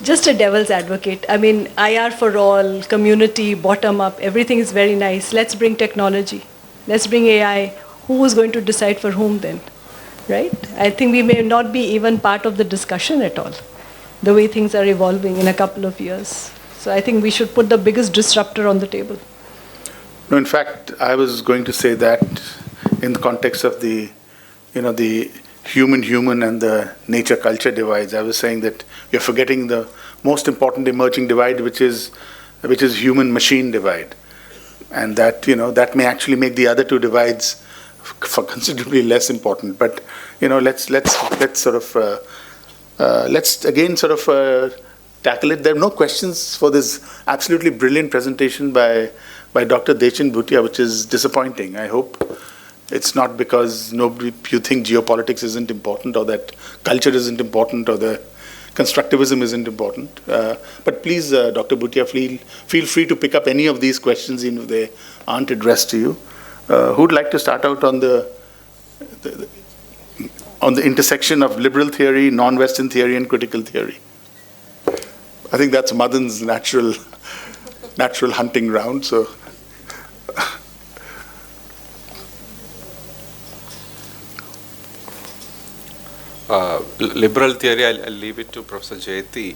Just a devil's advocate. I mean, IR for all, community, bottom up, everything is very nice. Let's bring technology. Let's bring AI. Who is going to decide for whom then? Right? I think we may not be even part of the discussion at all, the way things are evolving in a couple of years. So I think we should put the biggest disruptor on the table. No, in fact, I was going to say that in the context of the, the human and the nature-culture divides. I was saying that you're forgetting the most important emerging divide, which is human-machine divide, and that that may actually make the other 2 divides for considerably less important. But let's sort of tackle it. There are no questions for this absolutely brilliant presentation by Dr. Dechen Bhutia, which is disappointing. I hope it's not because you think geopolitics isn't important, or that culture isn't important, or the constructivism isn't important. But please, Dr. Bhutia, feel free to pick up any of these questions even if they aren't addressed to you. Who'd like to start out on the intersection of liberal theory, non-Western theory, and critical theory? I think that's Madhan's natural hunting ground. So. Liberal theory, I'll leave it to Professor Jayati.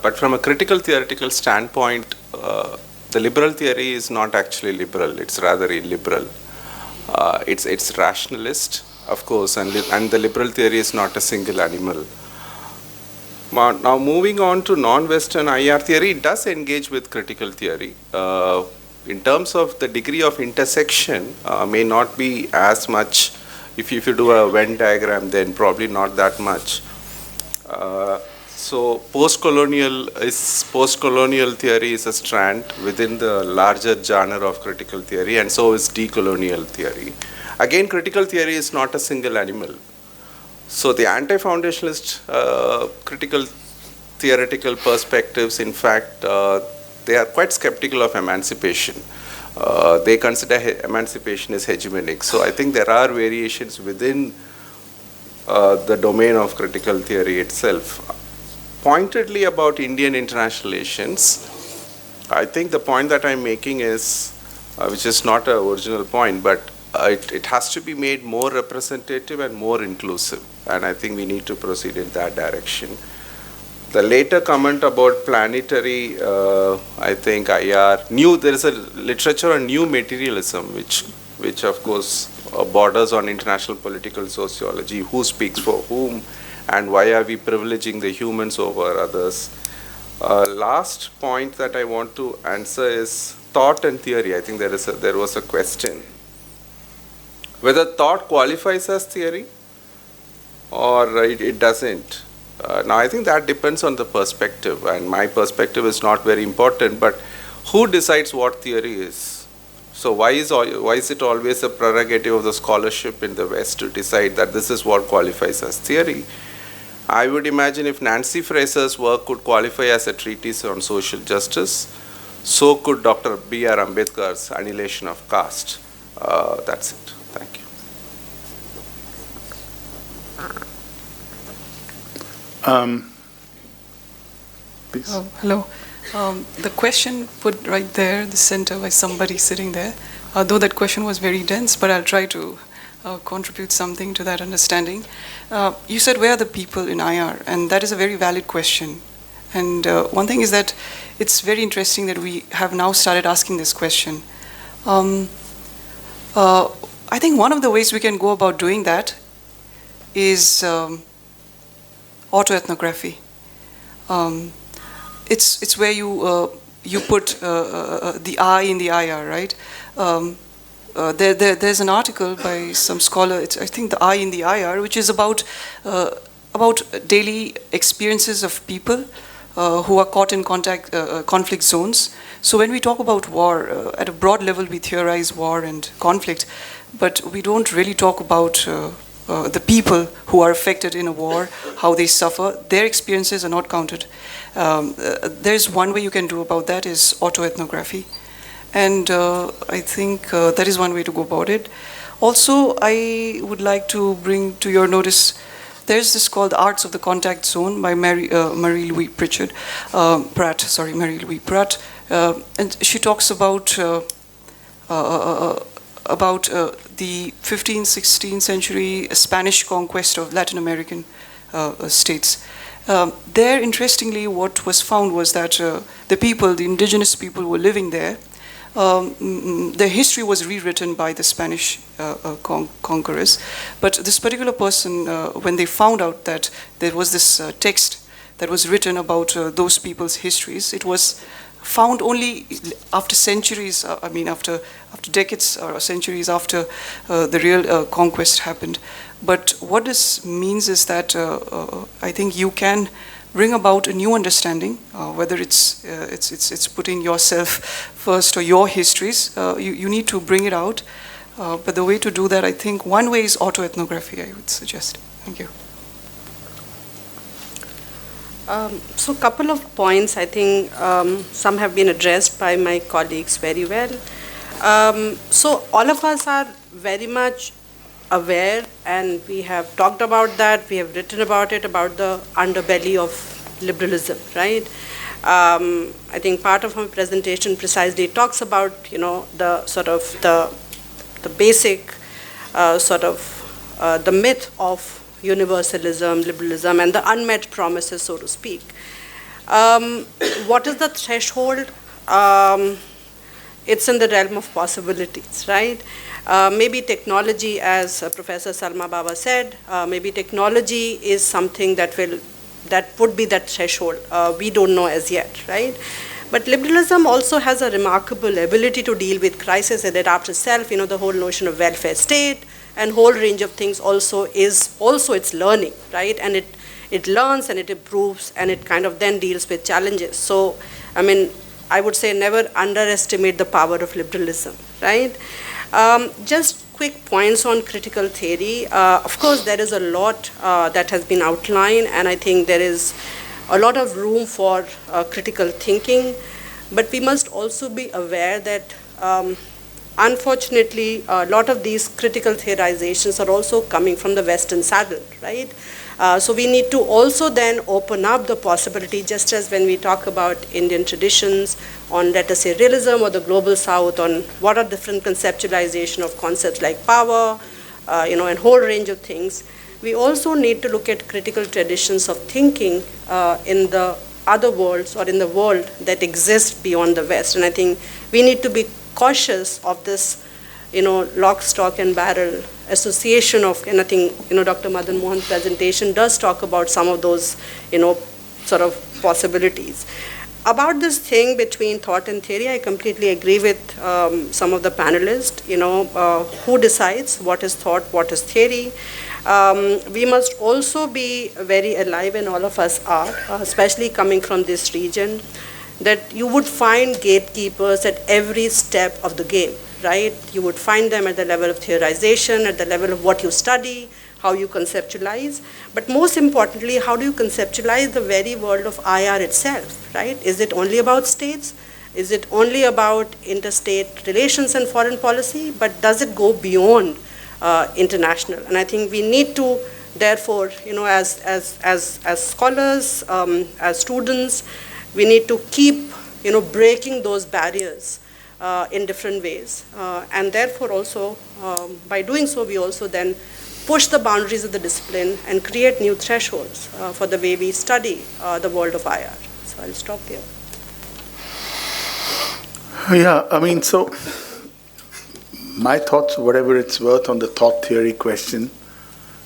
But from a critical theoretical standpoint, the liberal theory is not actually liberal. It's rather illiberal. It's rationalist, of course, and the liberal theory is not a single animal. Now, moving on to non-Western IR theory, it does engage with critical theory. In terms of the degree of intersection, may not be as much. If you do a Venn diagram, then probably not that much. So post-colonial theory is a strand within the larger genre of critical theory, and so is decolonial theory. Again, critical theory is not a single animal. So the anti-foundationalist critical theoretical perspectives, in fact, they are quite skeptical of emancipation. They consider emancipation as hegemonic. So I think there are variations within the domain of critical theory itself. Pointedly about Indian international relations, I think the point that I'm making is, which is not an original point, but it has to be made more representative and more inclusive. And I think we need to proceed in that direction. The later comment about planetary, I think IR, there is a literature on new materialism, which of course borders on international political sociology, who speaks for whom, and why are we privileging the humans over others. Last point that I want to answer is thought and theory. I think there was a question. whether thought qualifies as theory or it doesn't. Now, I think that depends on the perspective, and my perspective is not very important, but who decides what theory is? So why is it always a prerogative of the scholarship in the West to decide that this is what qualifies as theory? I would imagine if Nancy Fraser's work could qualify as a treatise on social justice, so could Dr. B.R. Ambedkar's Annihilation of Caste. That's it. Thank you. Please. Hello. The question put right there, the center by somebody sitting there, though that question was very dense, but I'll try to contribute something to that understanding. You said, where are the people in IR? And that is a very valid question. And one thing is that it's very interesting that we have now started asking this question. I think one of the ways we can go about doing that is autoethnography. It's where you put the I in the IR, right? There's an article by some scholar, I think the I in the IR, which is about daily experiences of people who are caught in conflict zones. So when we talk about war, at a broad level we theorize war and conflict, but we don't really talk about the people who are affected in a war, how they suffer. Their experiences are not counted. There's one way you can do about that is autoethnography. And I think that is one way to go about it. Also, I would like to bring to your notice, there's this called The Arts of the Contact Zone by Marie-Louise Pratt. And she talks about the 15th, 16th century Spanish conquest of Latin American states. There, interestingly, what was found was that the indigenous people who were living there, their history was rewritten by the Spanish conquerors. But this particular person, when they found out that there was this text that was written about those people's histories, it was found only after centuries, after decades or centuries after the real conquest happened. But what this means is that I think you can bring about a new understanding, whether it's putting yourself first or your histories. You need to bring it out. But the way to do that, I think one way is autoethnography, I would suggest. Thank you. So a couple of points, I think some have been addressed by my colleagues very well. So all of us are very much aware, and we have talked about that, we have written about it, about the underbelly of liberalism, right? I think part of my presentation precisely talks about, the sort of the basic the myth of universalism, liberalism, and the unmet promises, so to speak. What is the threshold? It's in the realm of possibilities, right? Maybe technology, as Professor Salma Baba said, maybe technology is something that would be that threshold. We don't know as yet, right? But liberalism also has a remarkable ability to deal with crisis and adapt itself. The whole notion of welfare state and whole range of things also it's learning, right? And it learns and it improves and it kind of then deals with challenges. So, I would say never underestimate the power of liberalism, right? Just quick points on critical theory. Of course, there is a lot that has been outlined, and I think there is a lot of room for critical thinking, but we must also be aware that unfortunately, a lot of these critical theorizations are also coming from the Western saddle, right? So we need to also then open up the possibility, just as when we talk about Indian traditions on, let us say, realism or the global South, on what are different conceptualization of concepts like power, and whole range of things. We also need to look at critical traditions of thinking in the other worlds or in the world that exists beyond the West. And I think we need to be cautious of this, lock, stock, and barrel association of, and I think, Dr. Madhan Mohan's presentation does talk about some of those, sort of possibilities. About this thing between thought and theory, I completely agree with some of the panelists. Who decides what is thought, what is theory? We must also be very alive, and all of us are, especially coming from this region, that you would find gatekeepers at every step of the game, right? You would find them at the level of theorization, at the level of what you study, how you conceptualize, but most importantly, how do you conceptualize the very world of IR itself, right? Is it only about states? Is it only about interstate relations and foreign policy? But does it go beyond international? And I think we need to, therefore, as scholars, as students, we need to keep, breaking those barriers in different ways. And therefore also, by doing so, we also then push the boundaries of the discipline and create new thresholds for the way we study the world of IR. So I'll stop here. Yeah, so my thoughts, whatever it's worth, on the thought theory question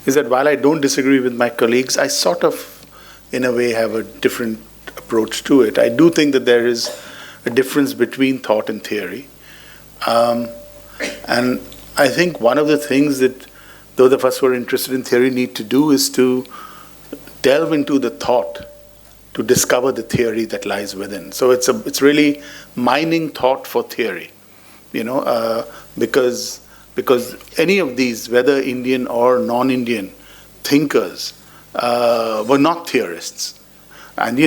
is that while I don't disagree with my colleagues, I sort of, in a way, have a different approach to it. I do think that there is a difference between thought and theory. And I think one of the things that those of us who are interested in theory need to do is to delve into the thought to discover the theory that lies within. So it's really mining thought for theory, because any of these, whether Indian or non-Indian thinkers, were not theorists. And,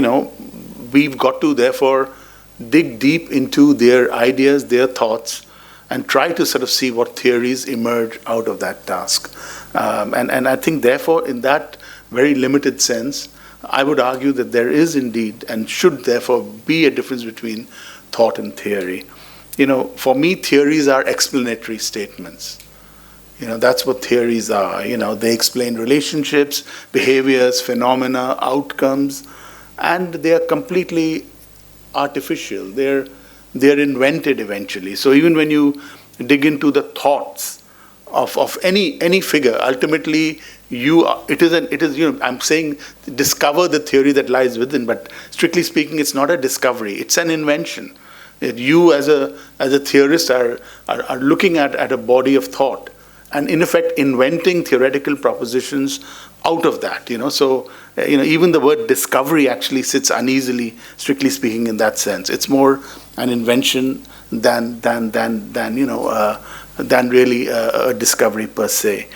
we've got to therefore dig deep into their ideas, their thoughts, and try to sort of see what theories emerge out of that task. And I think, therefore, in that very limited sense, I would argue that there is indeed, and should therefore be, a difference between thought and theory. For me, theories are explanatory statements. That's what theories are. They explain relationships, behaviors, phenomena, outcomes, and they are completely artificial. They're invented eventually. So even when you dig into the thoughts of any figure, ultimately I'm saying discover the theory that lies within, but strictly speaking, it's not a discovery, it's an invention. You as a theorist are looking at a body of thought and in effect inventing theoretical propositions out of that. So even the word discovery actually sits uneasily, strictly speaking, in that sense. It's more an invention than really a discovery per se.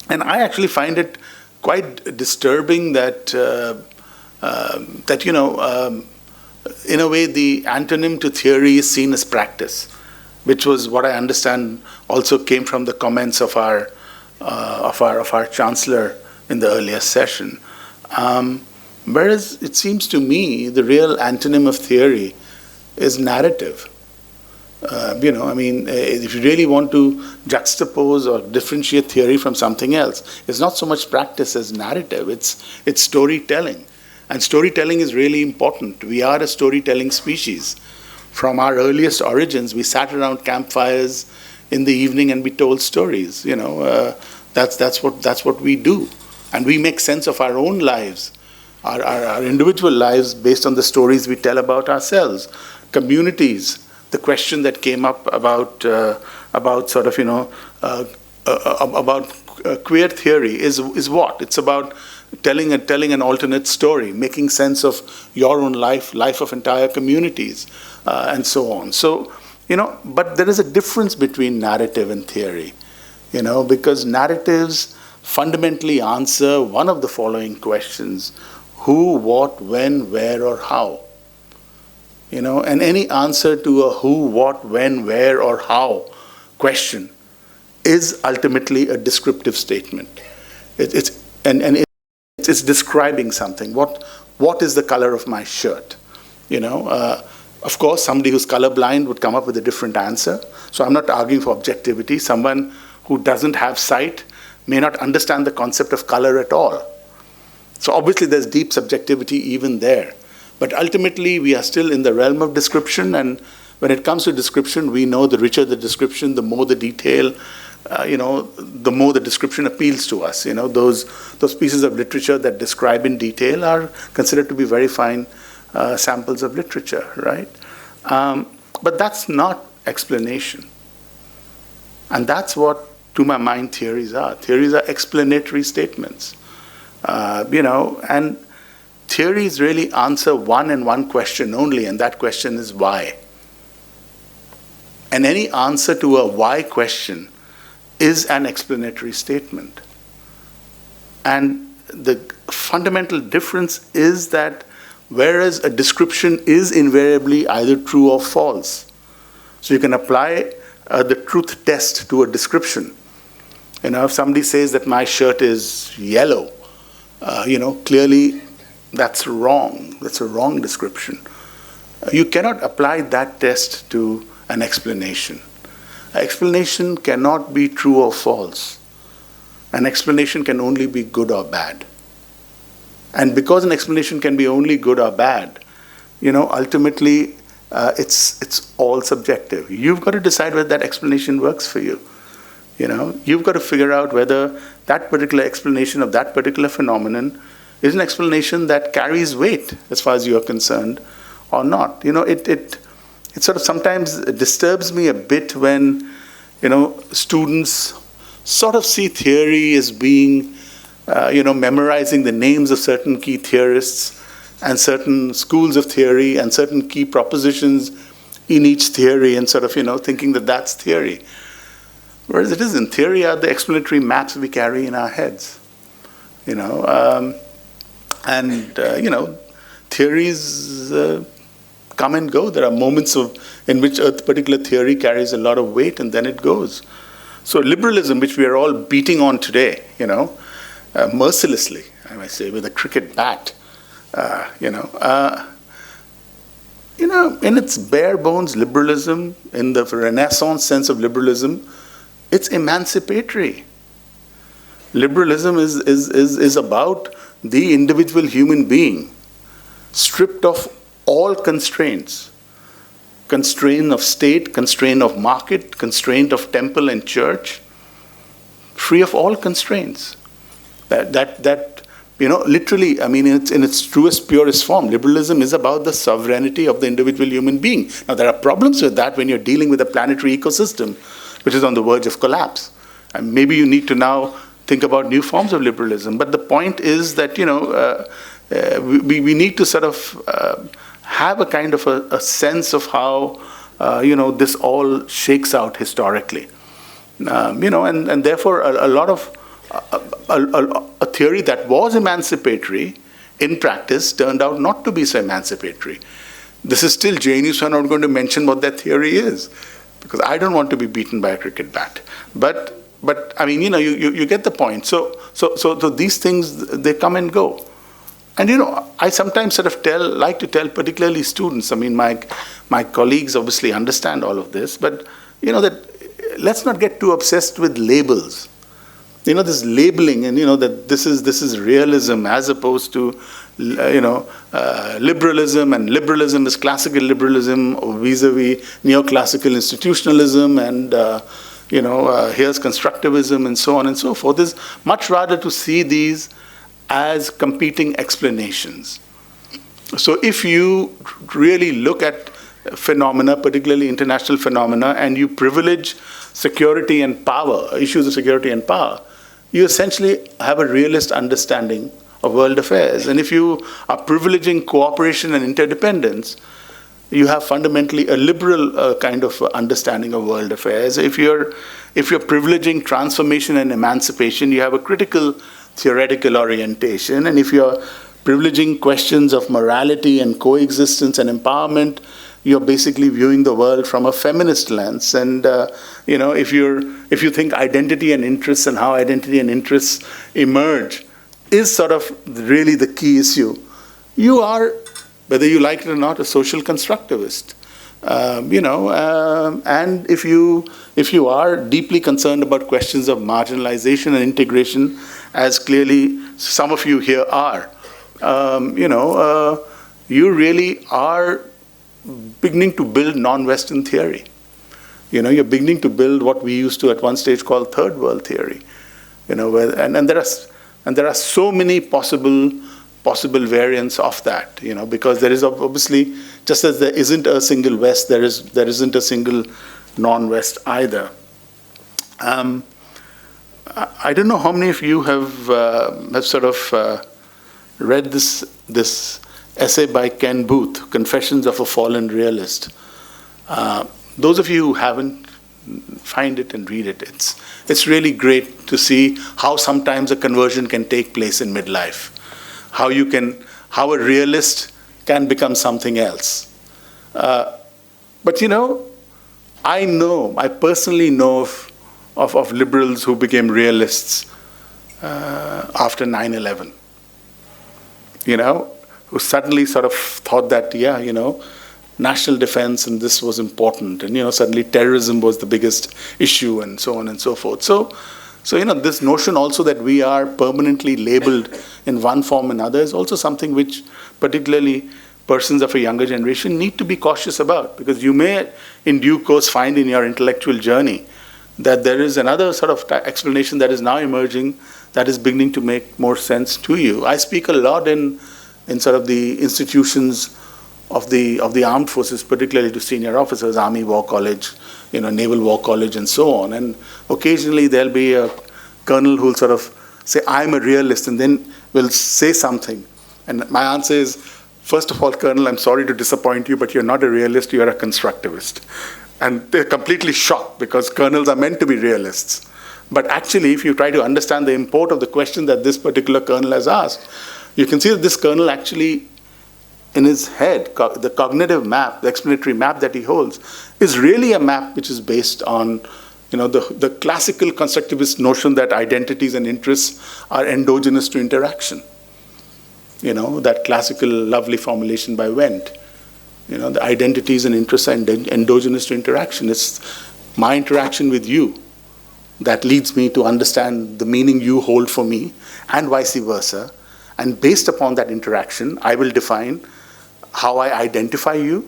And I actually find it quite disturbing that in a way the antonym to theory is seen as practice, which was what I understand also came from the comments of our chancellor in the earlier session. Whereas it seems to me the real antonym of theory is narrative. If you really want to juxtapose or differentiate theory from something else, it's not so much practice as narrative, it's storytelling. And storytelling is really important. We are a storytelling species. From our earliest origins, we sat around campfires in the evening and we told stories. That's what we do. And we make sense of our own lives, our individual lives, based on the stories we tell about ourselves. Communities, the question that came up about queer theory is what? It's about telling an alternate story, making sense of your own life of entire communities, and so on. So, but there is a difference between narrative and theory, because narratives fundamentally answer one of the following questions: who, what, when, where, or how. And any answer to a who, what, when, where, or how question is ultimately a descriptive statement. It's describing something. What is the color of my shirt? Of course, somebody who's colorblind would come up with a different answer. So I'm not arguing for objectivity. Someone who doesn't have sight may not understand the concept of color at all. So obviously there's deep subjectivity even there. But ultimately, we are still in the realm of description, and when it comes to description, we know the richer the description, the more the detail, the more the description appeals to us. Those pieces of literature that describe in detail are considered to be very fine samples of literature, right? But that's not explanation. And that's what, to my mind, theories are. Theories are explanatory statements. And theories really answer one and one question only, and that question is why. And any answer to a why question is an explanatory statement. And the fundamental difference is that whereas a description is invariably either true or false, so you can apply the truth test to a description. If somebody says that my shirt is yellow, clearly that's wrong. That's a wrong description. You cannot apply that test to an explanation. An explanation cannot be true or false. An explanation can only be good or bad. And because an explanation can be only good or bad, ultimately it's all subjective. You've got to decide whether that explanation works for you. You've got to figure out whether that particular explanation of that particular phenomenon is an explanation that carries weight as far as you are concerned or not. It sort of sometimes disturbs me a bit when, students sort of see theory as being, memorizing the names of certain key theorists and certain schools of theory and certain key propositions in each theory and sort of, thinking that that's theory. Whereas it isn't. Theory are the explanatory maps we carry in our heads. Theories come and go. There are moments in which a particular theory carries a lot of weight and then it goes. So liberalism, which we are all beating on today, mercilessly, I might say, with a cricket bat, in its bare bones liberalism, in the Renaissance sense of liberalism, it's emancipatory. Liberalism is about the individual human being stripped of all constraints. Constraint of state, constraint of market, constraint of temple and church, free of all constraints. Literally, in its truest, purest form, liberalism is about the sovereignty of the individual human being. Now, there are problems with that when you're dealing with a planetary ecosystem, which is on the verge of collapse. And maybe you need to now think about new forms of liberalism. But the point is that, we need to sort of have a kind of a sense of how, this all shakes out historically. And therefore a lot of, a theory that was emancipatory in practice turned out not to be so emancipatory. This is still JNU, so I'm not going to mention what that theory is, because I don't want to be beaten by a cricket bat. But you get the point. So these things, they come and go. And I sometimes sort of like to tell particularly students, my colleagues obviously understand all of this, but that let's not get too obsessed with labels. This labeling and that this is realism as opposed to liberalism, and liberalism is classical liberalism vis-a-vis neoclassical institutionalism, and here's constructivism and so on and so forth. Is much rather to see these as competing explanations. So if you really look at phenomena, particularly international phenomena, and you privilege security and power, issues of security and power, you essentially have a realist understanding of world affairs. And if you are privileging cooperation and interdependence, you have fundamentally a liberal kind of understanding of world affairs. If you're privileging transformation and emancipation, you have a critical theoretical orientation. And if you're privileging questions of morality and coexistence and empowerment, you're basically viewing the world from a feminist lens. And if you think identity and interests and how identity and interests emerge is sort of really the key issue, you are, whether you like it or not, a social constructivist. And if you are deeply concerned about questions of marginalization and integration, as clearly some of you here are, you really are beginning to build non-Western theory. you're beginning to build what we used to at one stage call third world theory. And there are so many possible variants of that, because there is obviously, just as there isn't a single West, there isn't a single non-West either. I don't know how many of you have sort of read this essay by Ken Booth, Confessions of a Fallen Realist. Those of you who haven't, find it and read it. It's really great to see how sometimes a conversion can take place in midlife. How a realist can become something else. But I personally know of liberals who became realists after 9/11. Who suddenly sort of thought that, national defense and this was important, and suddenly terrorism was the biggest issue, and so on and so forth. So this notion also that we are permanently labeled in one form or another is also something which particularly persons of a younger generation need to be cautious about, because you may in due course find in your intellectual journey that there is another sort of explanation that is now emerging that is beginning to make more sense to you. I speak a lot in sort of the institutions of the armed forces, particularly to senior officers, Army War College, Naval War College, and so on. And occasionally there'll be a colonel who'll sort of say, I'm a realist, and then will say something. And my answer is, first of all, Colonel, I'm sorry to disappoint you, but you're not a realist, you're a constructivist. And they're completely shocked, because colonels are meant to be realists. But actually, if you try to understand the import of the question that this particular colonel has asked, you can see that this colonel actually, in his head, the cognitive map, the explanatory map that he holds, is really a map which is based on the classical constructivist notion that identities and interests are endogenous to interaction. That classical lovely formulation by Wendt. The identities and interests are endogenous to interaction. It's my interaction with you that leads me to understand the meaning you hold for me, and vice versa. And based upon that interaction, I will define how I identify you,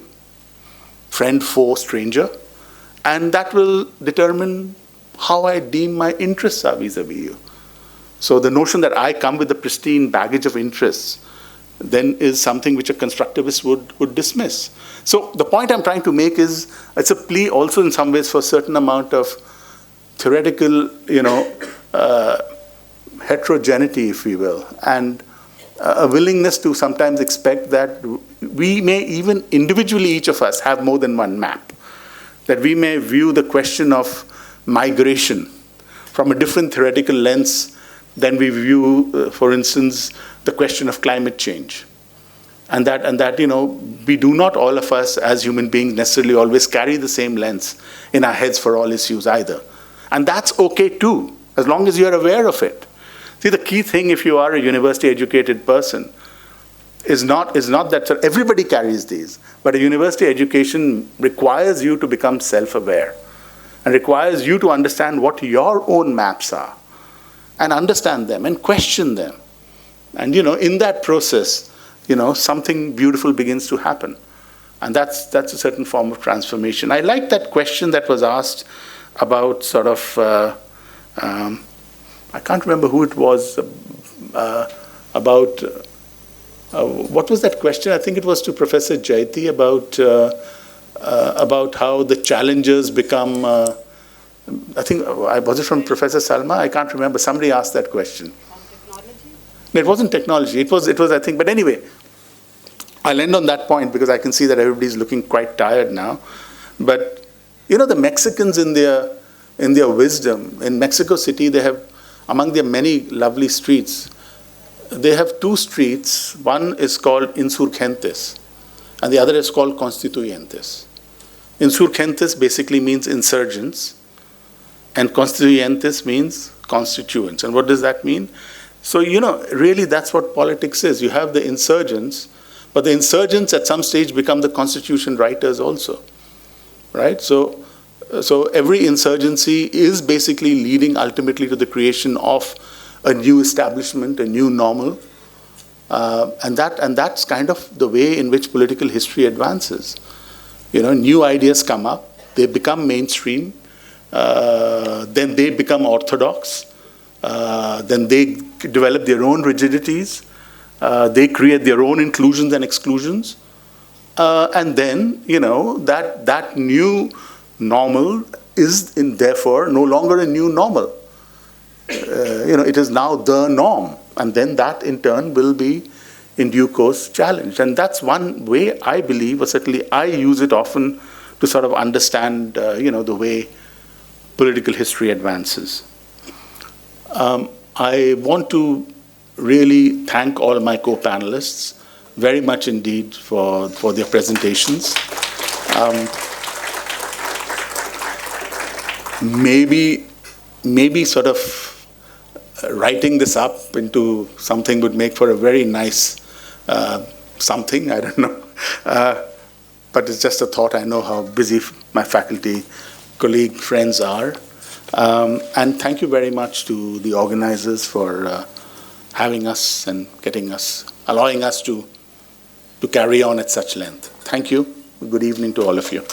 friend, foe, stranger, and that will determine how I deem my interests are vis-a-vis you. So the notion that I come with a pristine baggage of interests then is something which a constructivist would dismiss. So the point I'm trying to make is, it's a plea also in some ways for a certain amount of theoretical, heterogeneity, if we will, and a willingness to sometimes expect that we may even individually, each of us, have more than one map. That we may view the question of migration from a different theoretical lens than we view, for instance, the question of climate change. And that we do not, all of us as human beings, necessarily always carry the same lens in our heads for all issues either. And that's okay too, as long as you're aware of it. See, the key thing, if you are a university-educated person, is not that everybody carries these, but a university education requires you to become self-aware and requires you to understand what your own maps are and understand them and question them. And in that process, something beautiful begins to happen. And that's a certain form of transformation. I like that question that was asked about sort of, I can't remember who it was, about, what was that question? I think it was to Professor Jayati about how the challengers become, I think, was it from Professor Salma? I can't remember. Somebody asked that question. No, it wasn't technology. It was, I think, but anyway, I'll end on that point because I can see that everybody's looking quite tired now. But, the Mexicans in their wisdom, in Mexico City, they have, among their many lovely streets, they have two streets. One is called Insurgentes, and the other is called Constituyentes. Insurgentes basically means insurgents, and Constituyentes means constituents. And what does that mean? So, really that's what politics is. You have the insurgents, but the insurgents at some stage become the constitution writers also, right? So every insurgency is basically leading ultimately to the creation of a new establishment, a new normal, and that's kind of the way in which political history advances. New ideas come up, they become mainstream, then they become orthodox, then they develop their own rigidities, they create their own inclusions and exclusions, and then, that new normal is therefore no longer a new normal. It is now the norm, and then that in turn will be in due course challenged. And that's one way I believe, or certainly I use it often to sort of understand, the way political history advances. I want to really thank all my co-panelists very much indeed for their presentations. Maybe sort of writing this up into something would make for a very nice something, I don't know. But it's just a thought. I know how busy my faculty, colleague, friends are. And thank you very much to the organizers for having us and allowing us to carry on at such length. Thank you. Good evening to all of you.